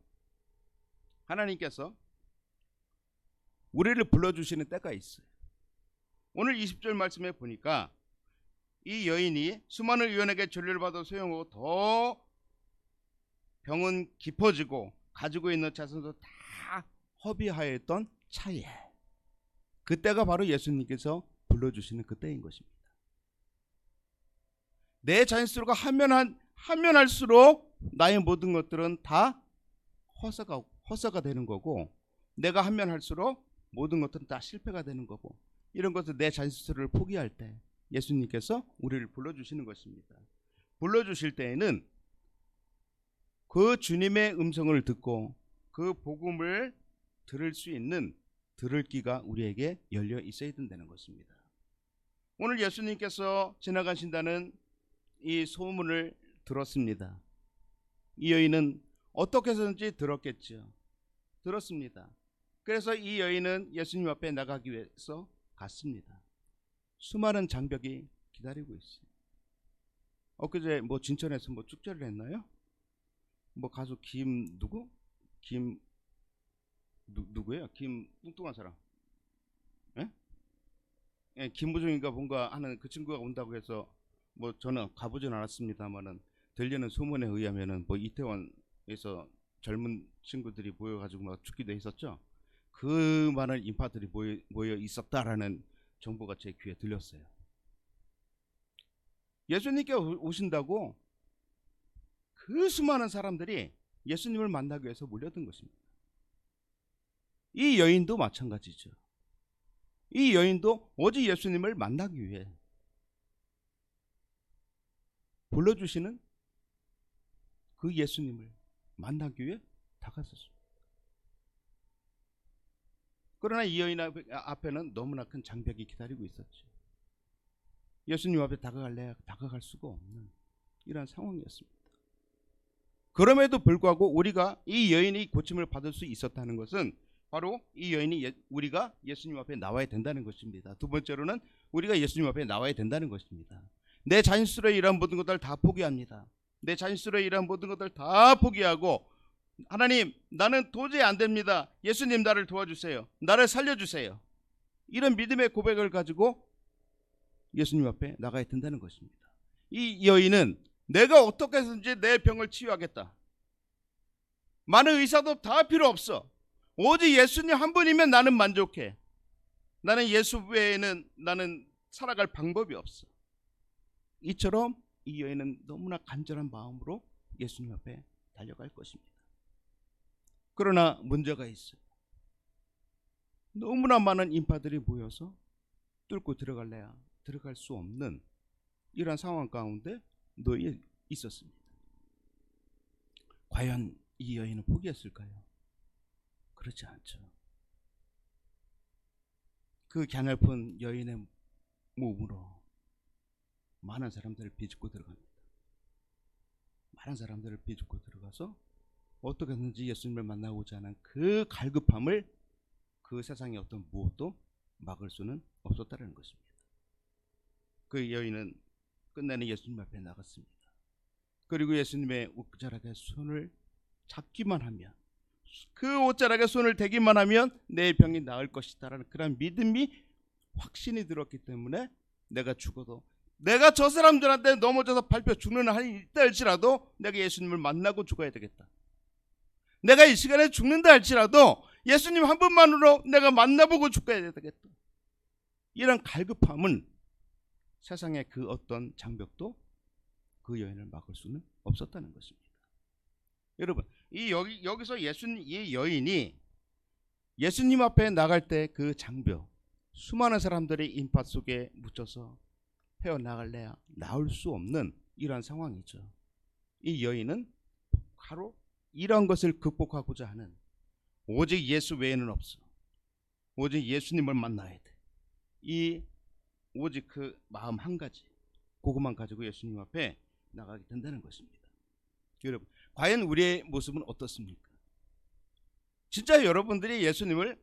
[SPEAKER 3] 우리를 불러주시는 때가 있어요. 오늘 20절 말씀에 보니까 이 여인이 수많은 의원에게 진료를 받아 소용하고 더 병은 깊어지고 가지고 있는 자산도 다 허비하였던 차에, 그때가 바로 예수님께서 불러주시는 그때인 것입니다. 내 자신 스스로가 하면 할수록 나의 모든 것들은 다 허사가 되는 거고, 내가 하면 할수록 모든 것들은 다 실패가 되는 거고, 이런 것을 내 자신 스스로를 포기할 때 예수님께서 우리를 불러주시는 것입니다. 불러주실 때에는 그 주님의 음성을 듣고 그 복음을 들을 수 있는 들을 귀가 우리에게 열려 있어야 된다는 것입니다. 오늘 예수님께서 지나가신다는 이 소문을 들었습니다. 이 여인은 어떻게 해서든지 들었습니다. 그래서 이 여인은 예수님 앞에 나가기 위해서 갔습니다. 수많은 장벽이 기다리고 있어요. 엊그제 진천에서 축제를 했나요? 가수 누구예요? 김 뚱뚱한 사람. 예? 예, 김부중인가 뭔가 하는 그 친구가 온다고 해서 저는 가보진 않았습니다만은 들리는 소문에 의하면은 이태원에서 젊은 친구들이 모여가지고 막 죽기도 했었죠. 그 많은 인파들이 모여 있었다라는 정보가 제 귀에 들렸어요. 예수님께 오신다고 그 수많은 사람들이 예수님을 만나기 위해서 몰려든 것입니다. 이 여인도 마찬가지죠. 이 여인도 오직 예수님을 만나기 위해 불러주시는 그 예수님을 만나기 위해 다가섰습니다. 그러나 이 여인 앞에는 너무나 큰 장벽이 기다리고 있었죠. 예수님 앞에 다가갈 수가 없는 이러한 상황이었습니다. 그럼에도 불구하고 우리가 이 여인이 고침을 받을 수 있었다는 것은 바로 이 여인이 우리가 예수님 앞에 나와야 된다는 것입니다. 두 번째로는 우리가 예수님 앞에 나와야 된다는 것입니다. 내 자신 스스로의 이러한 모든 것들을 다 포기합니다. 내 자신 스스로의 이러한 모든 것들을 다 포기하고, 하나님, 나는 도저히 안 됩니다. 예수님, 나를 도와주세요. 나를 살려주세요. 이런 믿음의 고백을 가지고 예수님 앞에 나가야 된다는 것입니다. 이 여인은 내가 어떻게 해서든지 내 병을 치유하겠다. 많은 의사도 다 필요 없어. 오직 예수님 한 분이면 나는 만족해. 나는 예수 외에는 나는 살아갈 방법이 없어. 이처럼 이 여인은 너무나 간절한 마음으로 예수님 앞에 달려갈 것입니다. 그러나 문제가 있어요. 너무나 많은 인파들이 모여서 뚫고 들어갈 수 없는 이런 상황 가운데 놓여 있었습니다. 과연 이 여인은 포기했을까요? 그렇지 않죠. 그 갸냘픈 여인의 몸으로 많은 사람들을 비집고 들어갑니다. 많은 사람들을 비집고 들어가서 어떻게든지 예수님을 만나고자 하는 그 갈급함을 그 세상의 어떤 무엇도 막을 수는 없었다는 것입니다. 그 여인은 끝내는 예수님 앞에 나갔습니다. 그리고 예수님의 옷자락에 손을 잡기만 하면, 그 옷자락에 손을 대기만 하면 내 병이 나을 것이다라는 그런 믿음이 확신이 들었기 때문에 내가 죽어도, 내가 저 사람들한테 넘어져서 밟혀 죽는 한이 있다 할지라도 내가 예수님을 만나고 죽어야 되겠다. 내가 이 시간에 죽는다 할지라도 예수님 한 분만으로 내가 만나보고 죽어야 되겠다. 이런 갈급함은 세상의 그 어떤 장벽도 그 여인을 막을 수는 없었다는 것입니다. 여러분, 여기서 이 여인이 예수님 앞에 나갈 때 그 장벽, 수많은 사람들이 인파 속에 묻혀서 헤어나갈래야 나올 수 없는 이러한 상황이죠. 이 여인은 바로 이런 것을 극복하고자 하는, 오직 예수 외에는 없어, 오직 예수님을 만나야 돼, 이 오직 그 마음 한 가지, 그것만 가지고 예수님 앞에 나가게 된다는 것입니다. 여러분, 과연 우리의 모습은 어떻습니까? 진짜 여러분들이 예수님을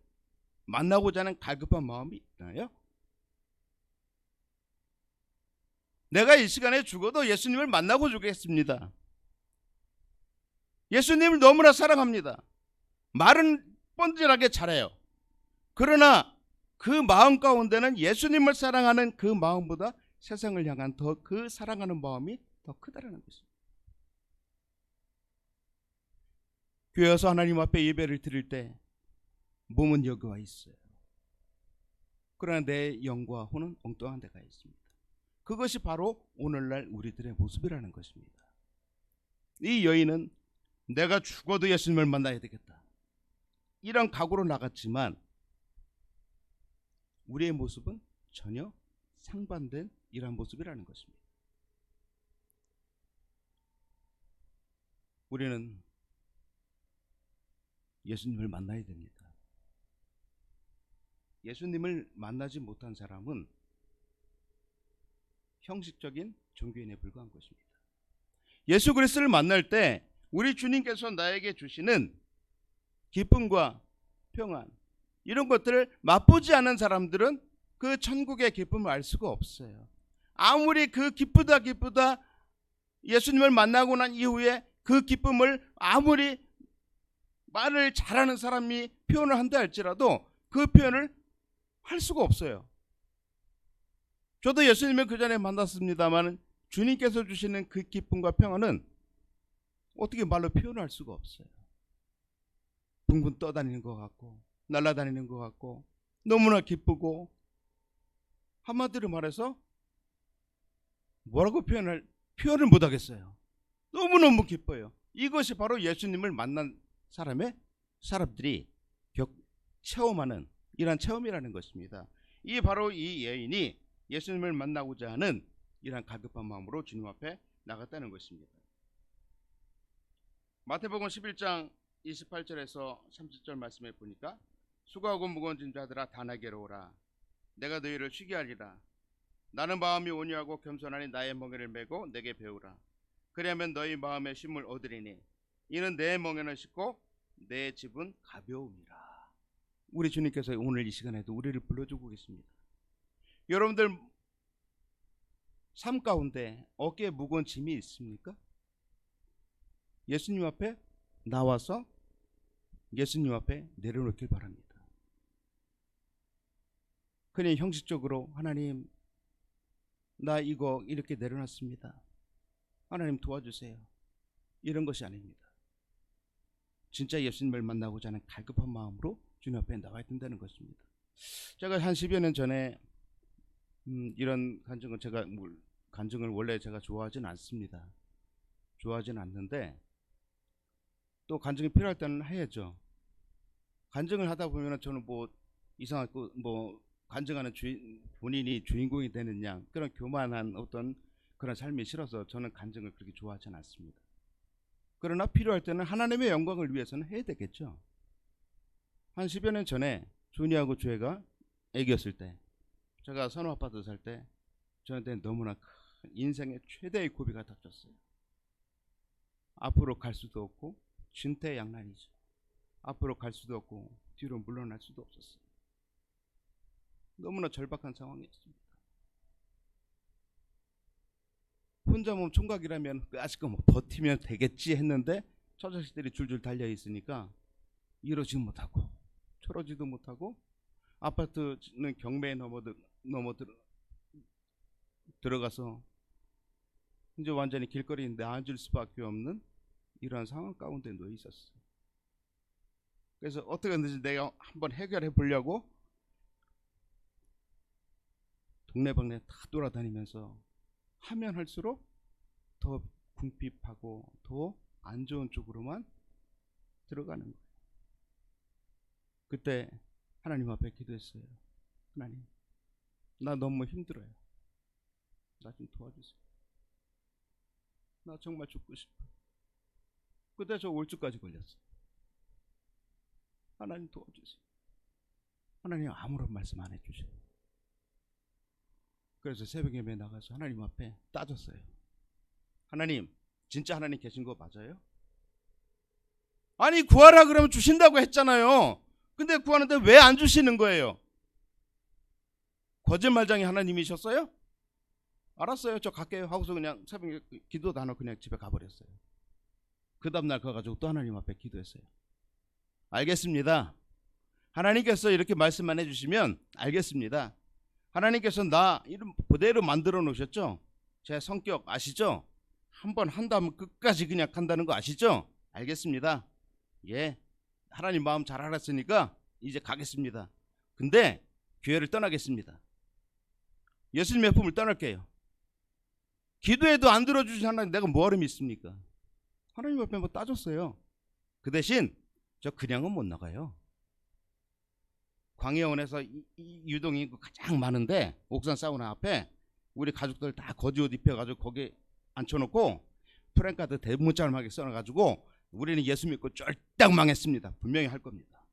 [SPEAKER 3] 만나고자 하는 갈급한 마음이 있나요? 내가 이 시간에 죽어도 예수님을 만나고 죽겠습니다. 예수님을 너무나 사랑합니다. 말은 뻔질하게 잘해요. 그러나 그 마음 가운데는 예수님을 사랑하는 그 마음보다 세상을 향한 더 그 사랑하는 마음이 더 크다라는 것입니다. 교회 와서 하나님 앞에 예배를 드릴 때 몸은 여기 와 있어요. 그러나 내 영과 혼은 엉뚱한 데가 있습니다. 그것이 바로 오늘날 우리들의 모습이라는 것입니다. 이 여인은 내가 죽어도 예수님을 만나야 되겠다, 이런 각오로 나갔지만 우리의 모습은 전혀 상반된 이러한 모습이라는 것입니다. 우리는 예수님을 만나야 됩니다. 예수님을 만나지 못한 사람은 형식적인 종교인에 불과한 것입니다. 예수 그리스도를 만날 때 우리 주님께서 나에게 주시는 기쁨과 평안, 이런 것들을 맛보지 않은 사람들은 그 천국의 기쁨을 알 수가 없어요. 아무리 그 기쁘다 예수님을 만나고 난 이후에 그 기쁨을 아무리 말을 잘하는 사람이 표현을 한다 할지라도 그 표현을 할 수가 없어요. 저도 예수님을 그 전에 만났습니다만 주님께서 주시는 그 기쁨과 평안은 어떻게 말로 표현할 수가 없어요. 붕붕 떠다니는 것 같고 날아다니는 것 같고 너무나 기쁘고, 한마디로 말해서 뭐라고 표현을 못하겠어요. 너무너무 기뻐요. 이것이 바로 예수님을 만난 사람들이 체험하는 이러한 체험이라는 것입니다. 이 바로 이 여인이 예수님을 만나고자 하는 이러한 갈급한 마음으로 주님 앞에 나갔다는 것입니다. 마태복음 11장 28절에서 30절 말씀에 보니까 수고하고 무거운 짐 자들아 다 내게로 오라, 내가 너희를 쉬게 하리라. 나는 마음이 온유하고 겸손하니 나의 멍에를 메고 내게 배우라. 그리하면 너희 마음의 쉼을 얻으리니 이는 내 멍에는 쉽고 내 집은 가벼움이라. 우리 주님께서 오늘 이 시간에도 우리를 불러주고 계십니다. 여러분들 삶 가운데 어깨에 무거운 짐이 있습니까? 예수님 앞에 나와서 예수님 앞에 내려놓길 바랍니다. 그냥 형식적으로 하나님 나 이거 이렇게 내려놨습니다, 하나님 도와주세요, 이런 것이 아닙니다. 진짜 예수님을 만나고자 하는 갈급한 마음으로 주님 앞에 나와야 된다는 것입니다. 제가 한 10여 년 전에 이런 간증을 원래 제가 좋아하진 않습니다. 좋아하진 않는데 또 간증이 필요할 때는 해야죠. 간증을 하다 보면 저는 뭐 이상하고 뭐 간증하는 본인이 주인공이 되는 양, 그런 교만한 어떤 그런 삶이 싫어서 저는 간증을 그렇게 좋아하지는 않습니다. 그러나 필요할 때는 하나님의 영광을 위해서는 해야 되겠죠. 한 10여 년 전에 준이하고 주혜가 애기였을 때, 제가 선호 아파트 살 때 저한테 너무나 큰 인생의 최대의 고비가 닥쳤어요. 앞으로 갈 수도 없고 진퇴양난이죠. 앞으로 갈 수도 없고 뒤로 물러날 수도 없었어요. 너무나 절박한 상황이었습니다. 혼자 몸 총각이라면 아직은 뭐 버티면 되겠지 했는데 처자식들이 줄줄 달려 있으니까 이러지 못하고 저러지도 못하고 아파트는 경매에 들어가서 이제 완전히 길거리에 나앉을 수밖에 없는 이러한 상황 가운데 놓여 있었어요. 그래서 어떻게 하든지 내가 한번 해결해 보려고 동네방네 다 돌아다니면서 하면 할수록 더 궁핍하고 더 안 좋은 쪽으로만 들어가는 거예요. 그때 하나님 앞에 기도했어요. 하나님, 나 너무 힘들어요. 나 좀 도와주세요. 나 정말 죽고 싶어요. 그때 저 우울증까지 걸렸어요. 하나님 도와주세요. 하나님 아무런 말씀 안 해주셔요. 그래서 새벽 예배에 나가서 하나님 앞에 따졌어요. 하나님, 진짜 하나님 계신 거 맞아요? 아니 구하라 그러면 주신다고 했잖아요. 근데 구하는데 왜 안 주시는 거예요? 거짓말장이 하나님이셨어요? 알았어요, 저 갈게요 하고서 그냥 새벽에 기도도 안 하고 그냥 집에 가버렸어요. 그 다음날 가가지고 또 하나님 앞에 기도했어요. 알겠습니다. 하나님께서 이렇게 말씀만 해주시면 알겠습니다. 하나님께서 나 이름 그대로 만들어 놓으셨죠? 제 성격 아시죠? 한번 한다면 끝까지 그냥 간다는 거 아시죠? 알겠습니다. 예, 하나님 마음 잘 알았으니까 이제 가겠습니다. 근데 교회를 떠나겠습니다. 예수님의 품을 떠날게요. 기도해도 안 들어주신 하나님 내가 뭐하러 믿습니까? 하나님 앞에 뭐 따졌어요. 그 대신 저 그냥은 못 나가요. 광해원에서 이 유동이 가장 많은데 옥산 사우나 앞에 우리 가족들 다 거지옷 입혀가지고 거기 앉혀놓고 프랭카드 대문짝하게 써놔가지고 우리는 예수 믿고 쫄딱 망했습니다. 분명히 할 겁니다.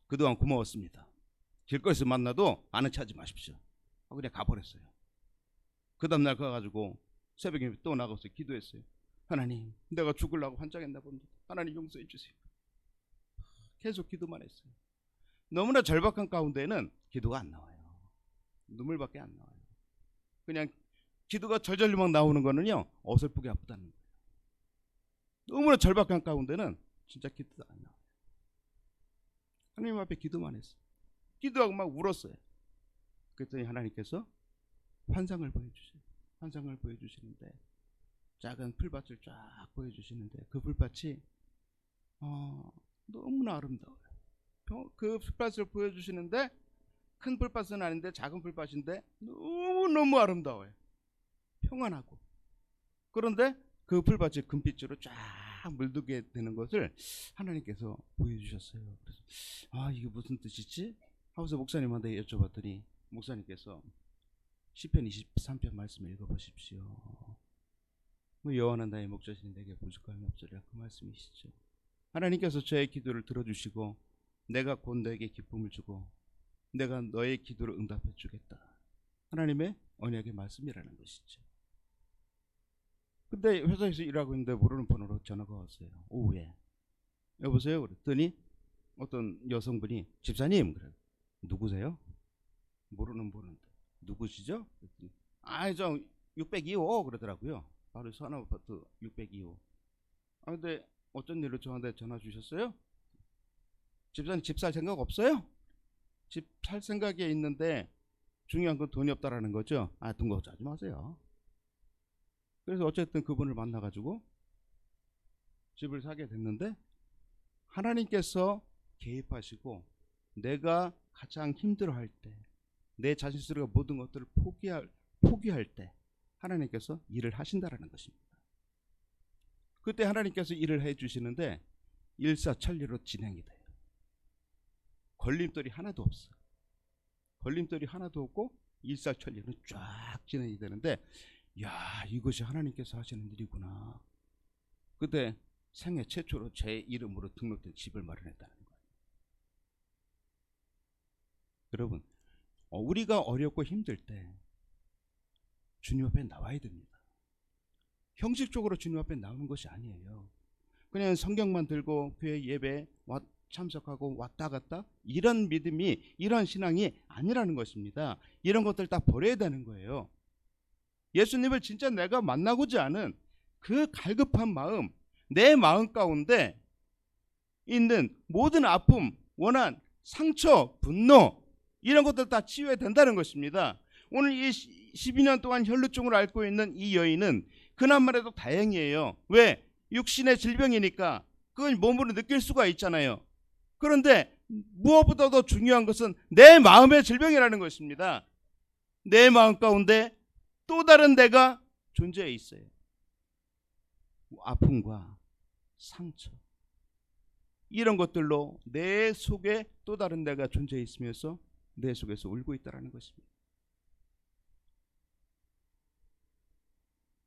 [SPEAKER 3] 그동안 고마웠습니다. 길거리에서 만나도 아는 체 하지 마십시오 하고 그냥 가버렸어요. 그 다음날 가가지고 새벽에 또 나가서 기도했어요. 하나님, 내가 죽으려고 환장했나 봅니다. 하나님 용서해 주세요. 계속 기도만 했어요. 너무나 절박한 가운데는 기도가 안 나와요. 눈물밖에 안 나와요. 그냥 기도가 절절리막 나오는 거는요, 어설프게 아프다는 거예요. 너무나 절박한 가운데는 진짜 기도가 안 나와요. 하나님 앞에 기도만 했어요. 기도하고 막 울었어요. 그랬더니 하나님께서 환상을 보여주세요. 환상을 보여주시는데 작은 풀밭을 쫙 보여주시는데 그 풀밭이 너무나 아름다워요. 그 풀밭을 보여주시는데 큰 풀밭은 아닌데 작은 풀밭인데 너무너무 아름다워요. 평안하고. 그런데 그 풀밭이 금빛으로 쫙 물들게 되는 것을 하나님께서 보여주셨어요. 그래서 이게 무슨 뜻이지? 하고서 목사님한테 여쭤봤더니 목사님께서 시편 23편 말씀을 읽어보십시오. 여호와는 나의 목자시니 내게 부족함이 없으리라, 그 말씀이시죠. 하나님께서 저의 기도를 들어주시고 내가 곧 너에게 기쁨을 주고 내가 너의 기도를 응답해 주겠다. 하나님의 언약의 말씀이라는 것이죠. 근데 회사에서 일하고 있는데 모르는 번호로 전화가 왔어요. 오후에. 여보세요? 그랬더니 어떤 여성분이 집사님, 그래. 누구세요? 모르는 분인데 누구시죠? 그랬더니 저 602호 그러더라고요. 바로 선화아파트 602호. 근데 어쩐 일로 저한테 전화 주셨어요? 집사님 집 살 생각 없어요? 집 살 생각이 있는데 중요한 건 돈이 없다라는 거죠. 돈 걱정하지 마세요. 그래서 어쨌든 그분을 만나가지고 집을 사게 됐는데 하나님께서 개입하시고 내가 가장 힘들어할 때, 내 자신 스스로가 모든 것들을 포기할 때 하나님께서 일을 하신다라는 것입니다. 그때 하나님께서 일을 해주시는데 일사천리로 진행이 돼요. 걸림돌이 하나도 없어. 걸림돌이 하나도 없고 일사천리로 쫙 진행이 되는데 야, 이것이 하나님께서 하시는 일이구나. 그때 생애 최초로 제 이름으로 등록된 집을 마련했다는 거예요. 여러분, 우리가 어렵고 힘들 때 주님 앞에 나와야 됩니다. 형식적으로 주님 앞에 나오는 것이 아니에요. 그냥 성경만 들고 교회 예배 참석하고 왔다 갔다 이런 믿음이, 이런 신앙이 아니라는 것입니다. 이런 것들 다 버려야 되는 거예요. 예수님을 진짜 내가 만나고자 하는 그 갈급한 마음, 내 마음 가운데 있는 모든 아픔, 원한, 상처, 분노 이런 것들 다 치유해야 된다는 것입니다. 오늘 이 12년 동안 혈루증을 앓고 있는 이 여인은 그나마 해도 다행이에요. 왜? 육신의 질병이니까 그걸 몸으로 느낄 수가 있잖아요. 그런데 무엇보다 더 중요한 것은 내 마음의 질병이라는 것입니다. 내 마음 가운데 또 다른 내가 존재해 있어요. 아픔과 상처 이런 것들로 내 속에 또 다른 내가 존재해 있으면서 내 속에서 울고 있다는 것입니다.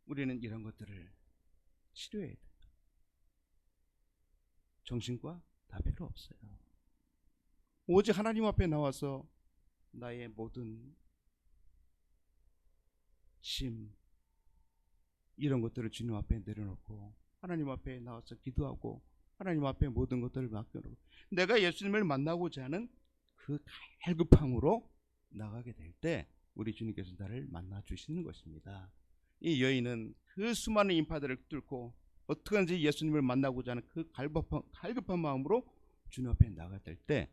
[SPEAKER 3] 우리는 이런 것들을 치료해야 돼요. 정신과 다 필요 없어요. 오직 하나님 앞에 나와서 나의 모든 심 이런 것들을 주님 앞에 내려놓고 하나님 앞에 나와서 기도하고 하나님 앞에 모든 것들을 맡겨놓고 내가 예수님을 만나고자 하는 그 갈급함으로 나가게 될 때 우리 주님께서 나를 만나 주시는 것입니다. 이 여인은 그 수많은 인파들을 뚫고 어떻게든지 예수님을 만나고자 하는 그 갈급한 마음으로 주님 앞에 나갈 때,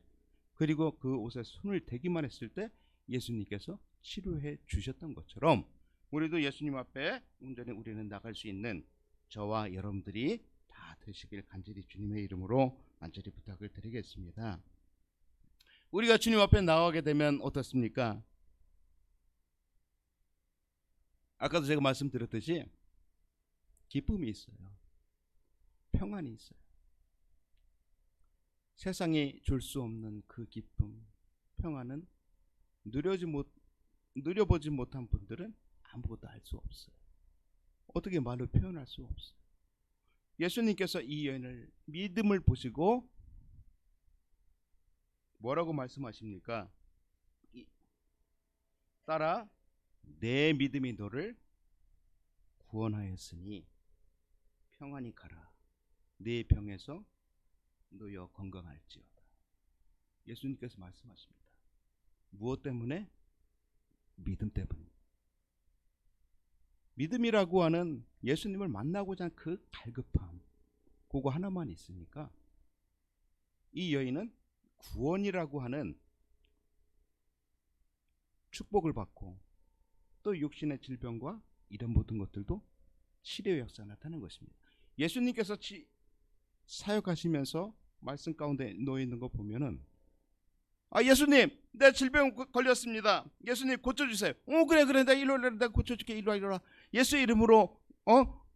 [SPEAKER 3] 그리고 그 옷에 손을 대기만 했을 때 예수님께서 치료해 주셨던 것처럼 우리도 예수님 앞에 온전히 우리는 나갈 수 있는 저와 여러분들이 다 되시길 간절히 주님의 이름으로 간절히 부탁을 드리겠습니다. 우리가 주님 앞에 나가게 되면 어떻습니까? 아까도 제가 말씀드렸듯이 기쁨이 있어요. 평안이 있어요. 세상이 줄 수 없는 그 기쁨, 평안은 누려보지 못한 분들은 아무것도 알 수 없어요. 어떻게 말로 표현할 수 없어요. 예수님께서 이 여인을 믿음을 보시고 뭐라고 말씀하십니까? 따라 내 믿음이 너를 구원하였으니 평안히 가라. 네 병에서 놓여 건강할지어다. 예수님께서 말씀하십니다. 무엇 때문에? 믿음 때문입니다. 믿음이라고 하는 예수님을 만나고자 하는 그 갈급함, 그거 하나만 있으니까 이 여인은 구원이라고 하는 축복을 받고 또 육신의 질병과 이런 모든 것들도 치료의 역사가 나타나는 것입니다. 예수님께서 사역하시면서 말씀 가운데 놓여 있는 거 보면은 예수님 내 질병 걸렸습니다. 예수님 고쳐주세요. 그래 내가 일로 내가 고쳐줄게. 일로 와. 예수 이름으로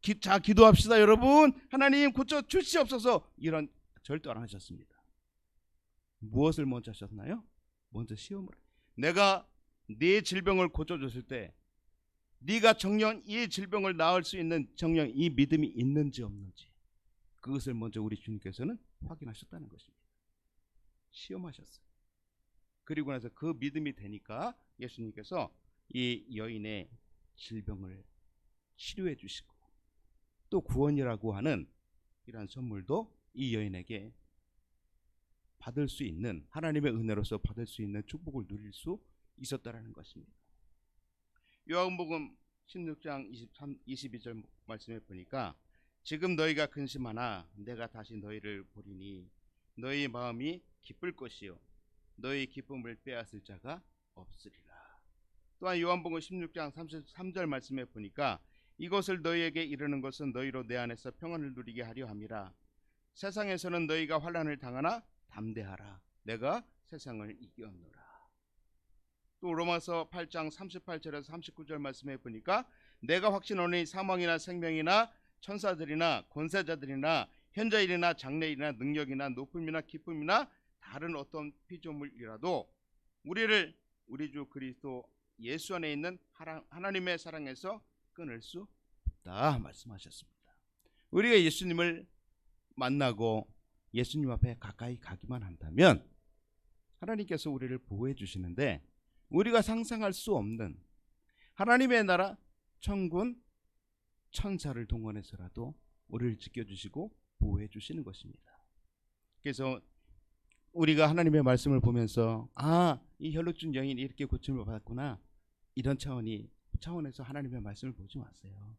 [SPEAKER 3] 기도합시다 여러분. 하나님 고쳐주시옵소서. 이런 절대 안 하셨습니다. 무엇을 먼저 하셨나요? 먼저 시험을. 내가 네 질병을 고쳐줬을 때 네가 정녕 이 질병을 나을 수 있는 정녕 이 믿음이 있는지 없는지 그것을 먼저 우리 주님께서는 확인하셨다는 것입니다. 시험하셨어요. 그리고 나서 그 믿음이 되니까 예수님께서 이 여인의 질병을 치료해 주시고 또 구원이라고 하는 이러한 선물도 이 여인에게 받을 수 있는, 하나님의 은혜로서 받을 수 있는 축복을 누릴 수 있었다라는 것입니다. 요한복음 16장 22절 말씀에 보니까 지금 너희가 근심하나 내가 다시 너희를 보리니 너희 마음이 기쁠 것이요 너희 기쁨을 빼앗을 자가 없으리라. 또한 요한복음 16장 33절 말씀에 보니까 이것을 너희에게 이르는 것은 너희로 내 안에서 평안을 누리게 하려 함이라. 세상에서는 너희가 환난을 당하나 담대하라. 내가 세상을 이겼노라. 또 로마서 8장 38절에서 39절 말씀에 보니까 내가 확신하노니 사망이나 생명이나 천사들이나 권세자들이나 현자일이나 장래일이나 능력이나 높음이나 기쁨이나 다른 어떤 피조물이라도 우리를 우리 주 그리스도 예수 안에 있는 하나님의 사랑에서 끊을 수 없다 말씀하셨습니다. 우리가 예수님을 만나고 예수님 앞에 가까이 가기만 한다면 하나님께서 우리를 보호해 주시는데, 우리가 상상할 수 없는 하나님의 나라 천군 천사를 동원해서라도 우리를 지켜주시고 보호해 주시는 것입니다. 그래서 우리가 하나님의 말씀을 보면서 이 혈루증 여인이 이렇게 고침을 받았구나, 이런 차원에서 하나님의 말씀을 보지 마세요.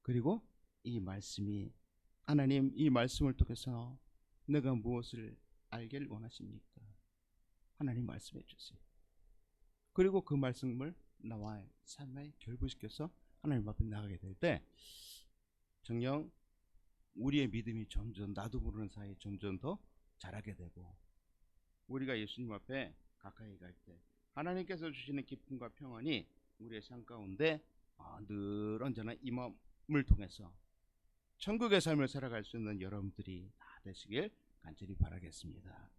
[SPEAKER 3] 그리고 이 말씀이, 하나님 이 말씀을 통해서 내가 무엇을 알기를 원하십니까? 하나님 말씀해 주세요. 그리고 그 말씀을 나와의 삶에 결부시켜서 하나님 앞에 나가게 될 때 정녕 우리의 믿음이 점점 나도 모르는 사이에 점점 더 자라게 되고, 우리가 예수님 앞에 가까이 갈 때 하나님께서 주시는 기쁨과 평안이 우리의 삶 가운데 늘 언제나 임함을 통해서 천국의 삶을 살아갈 수 있는 여러분들이 다 되시길 간절히 바라겠습니다.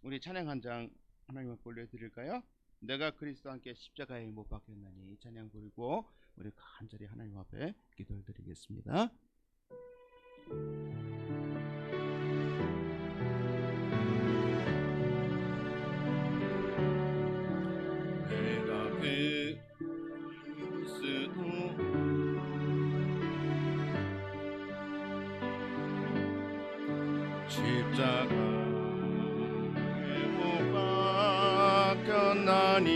[SPEAKER 3] 우리 찬양 한 장 하나님 앞에 올려드릴까요? 내가 그리스도와 함께 십자가에 못 박혔나니, 이 찬양 부르고 우리 간절히 하나님 앞에 기도를 드리겠습니다. 내가 그리스도 십자가에 못 박혔나니,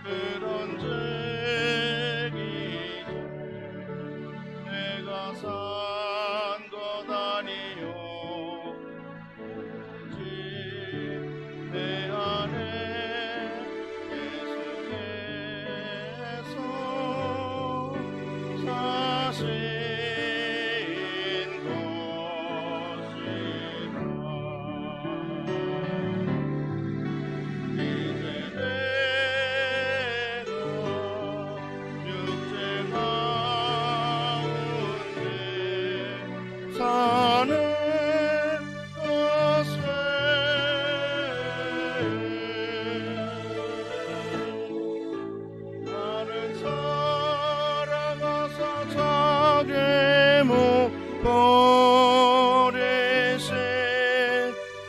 [SPEAKER 3] 그런 죄기 내가 산 것 아니요, 오직 내 안에 예수께서 사신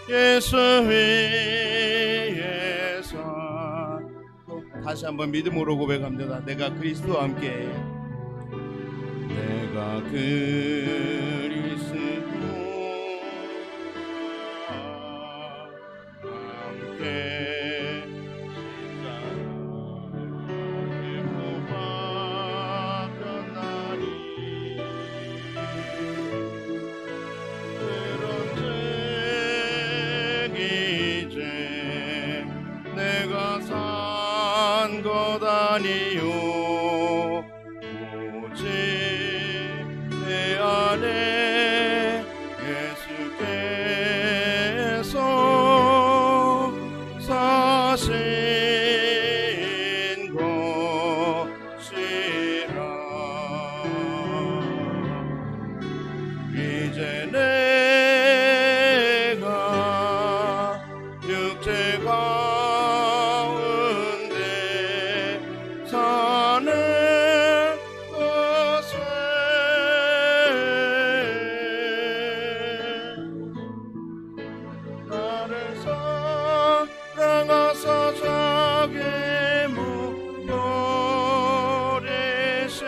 [SPEAKER 3] 예수 위에서 다시 한번 믿음으로 고백합니다. 내가 그리스도와 함께, 내가 그리스도와 함께 십자가에 못 박혔나니, 그런 이제 내가 산 것 아니요, 오직 내 안에 예수께서 사신 것이라. 이제 내가 육체 가운데 사는 것에 나를 사랑하사 자기 무료리신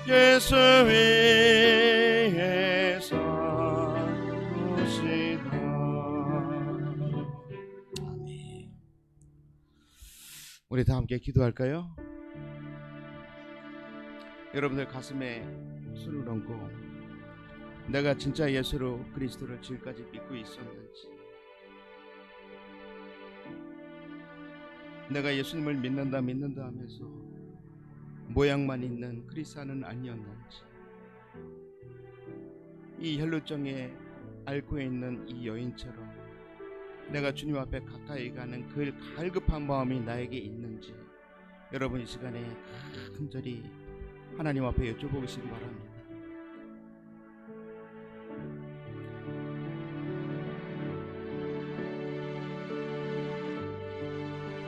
[SPEAKER 3] 예수 위에 사시다. 아멘. 우리 다 함께 기도할까요? 여러분들 가슴에 손을 얹고 내가 진짜 예수로 그리스도를 지금까지 믿고 있었는지, 내가 예수님을 믿는다 하면서 모양만 있는 크리스찬은 아니었는지, 이 혈루증에 앓고 있는 이 여인처럼 내가 주님 앞에 가까이 가는 그 갈급한 마음이 나에게 있는지, 여러분 이 시간에 간절히 하나님 앞에 여쭤보시기 바랍니다.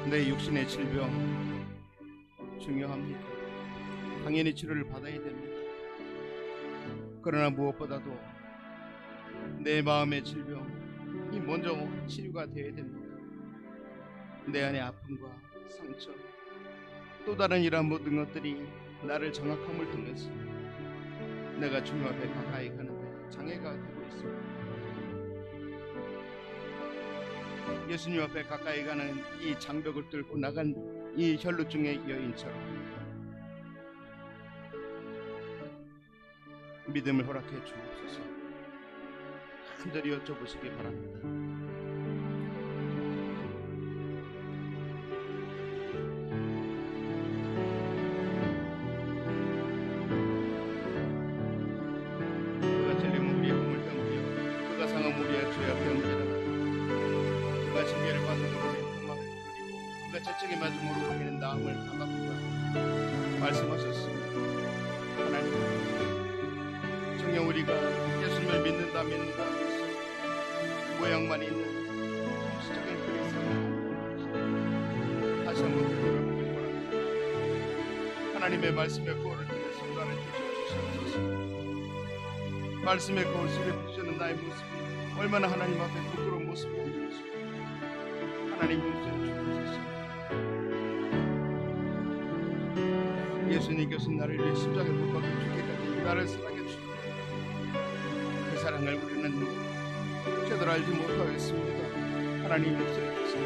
[SPEAKER 3] 내 육신의 질병, 중요합니다. 당연히 치료를 받아야 됩니다. 그러나 무엇보다도 내 마음의 질병이 먼저 치유가 되어야 됩니다. 내 안의 아픔과 상처, 또 다른 이러한 모든 것들이 나를 장악함을 통해서 내가 주님 앞에 가까이 가는데 장애가 되고 있습니다. 예수님 앞에 가까이 가는 이 장벽을 뚫고 나간 이 혈루증의 여인처럼 믿음을 허락해 주옵소서. 간절히 여쭤보시기 바랍니다. 그가 찔림은 우리의 몸을 때문이요 그가 상함은 우리의 죄악 때문이라. 그가 징계를 받음으로 우리의 평강을 누리고 그가 채찍에 맞음으로 우리는 나음을 받았구나 말씀하셨습니다. 하나님, 정녕 우리가 예수님을 믿는다 해서 모양만 있는 시적인 그리스도 다시 한번 되돌아보길 바랍니다. 하나님의 말씀의 거울을 통해서 나를 비춰주시옵소서. 말씀의 거울 속에 비추는 나의 모습이 얼마나 하나님 앞에 부끄러운 모습이었는지 하나님 용서해 주옵소서. 예수님께서 나를 위해 십자가에 못 박혀 죽기까지 나를 사랑해 주셨습니다. 그 사랑을 우리는 제대로 알지 못하겠습니다. 하나님 용서해 주세요.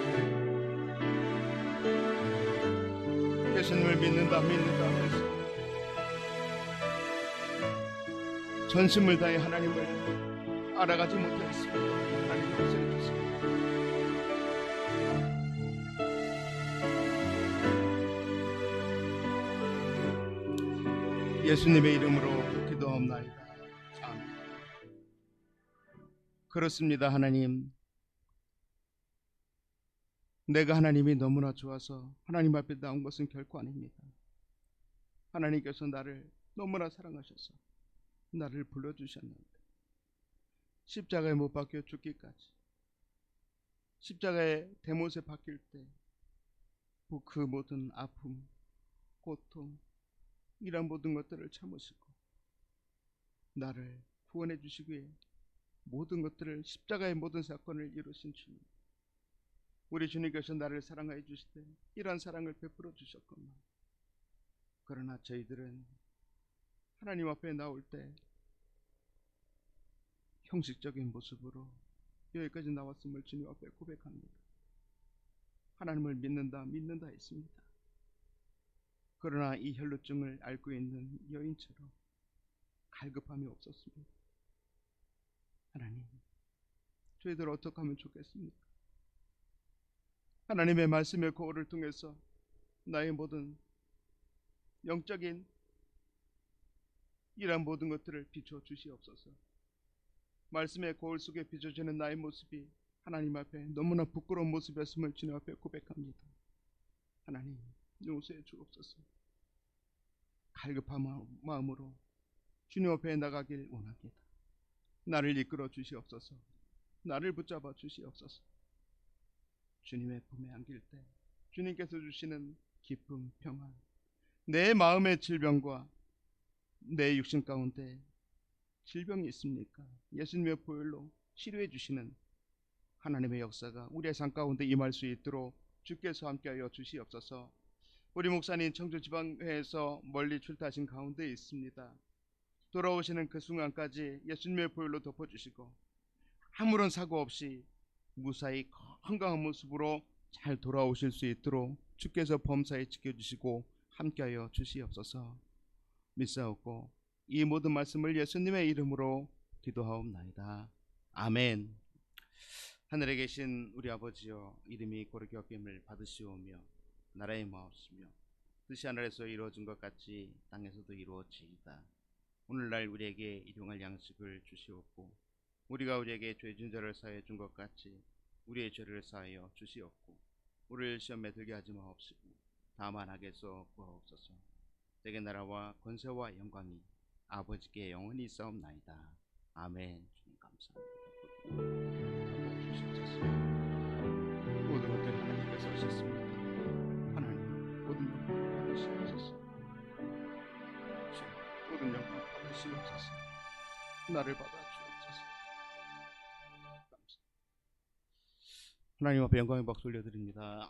[SPEAKER 3] 예수님을 믿는다 해서 전심을 다해 하나님을 알아가지 못하겠습니다. 하나님 용서해 주세요. 예수님의 이름으로 기도하옵나이다. 아멘. 그렇습니다. 하나님, 내가 하나님이 너무나 좋아서 하나님 앞에 나온 것은 결코 아닙니다. 하나님께서 나를 너무나 사랑하셔서 나를 불러주셨는데 십자가에 못 박혀 죽기까지, 십자가의 대못에 박힐 때 그 모든 아픔, 고통, 이런 모든 것들을 참으시고 나를 구원해 주시기 위해 모든 것들을, 십자가의 모든 사건을 이루신 주님, 우리 주님께서 나를 사랑하여 주시되 이러한 사랑을 베풀어 주셨건만, 그러나 저희들은 하나님 앞에 나올 때 형식적인 모습으로 여기까지 나왔음을 주님 앞에 고백합니다. 하나님을 믿는다 했습니다. 그러나 이 혈루증을 앓고 있는 여인처럼 갈급함이 없었습니다. 하나님, 저희들 어떻게 하면 좋겠습니까? 하나님의 말씀의 거울을 통해서 나의 모든 영적인 이러한 모든 것들을 비춰 주시옵소서. 말씀의 거울 속에 비춰지는 나의 모습이 하나님 앞에 너무나 부끄러운 모습이었음을 주님 앞에 고백합니다. 하나님, 용서해 주옵소서. 갈급한 마음으로 주님 앞에 나가길 원합니다. 나를 이끌어 주시옵소서. 나를 붙잡아 주시옵소서. 주님의 품에 안길 때 주님께서 주시는 기쁨, 평안, 내 마음의 질병과 내 육신 가운데 질병이 있습니까? 예수님의 보혈로 치료해 주시는 하나님의 역사가 우리의 삶 가운데 임할 수 있도록 주께서 함께하여 주시옵소서. 우리 목사님 청주지방회에서 멀리 출타하신 가운데 있습니다. 돌아오시는 그 순간까지 예수님의 보혈로 덮어주시고 아무런 사고 없이 무사히 건강한 모습으로 잘 돌아오실 수 있도록 주께서 범사에 지켜주시고 함께하여 주시옵소서. 믿사옵고 이 모든 말씀을 예수님의 이름으로 기도하옵나이다. 아멘. 하늘에 계신 우리 아버지여, 이름이 거룩히 여김을 받으시오며 나라의 마옵시며 뜻이 하늘에서 이루어진 것 같이 땅에서도 이루어지이다. 오늘날 우리에게 일용할 양식을 주시옵고 우리가 우리에게 죄 진 자를 사하여 준 것 같이 우리의 죄를 사하여 주시옵고 우리를 시험에 들게 하지 마옵시고 다만 악에서 구하옵소서. 내게 나라와 권세와 영광이 아버지께 영원히 있사옵나이다. 아멘. 주님 감사합니다. 모든 것들 하나님께서 하셨습니다. 하나님 모든 것들 하시옵소서. 나를 받아 주옵소서. 하나님 앞에 영광의 박수 올려드립니다.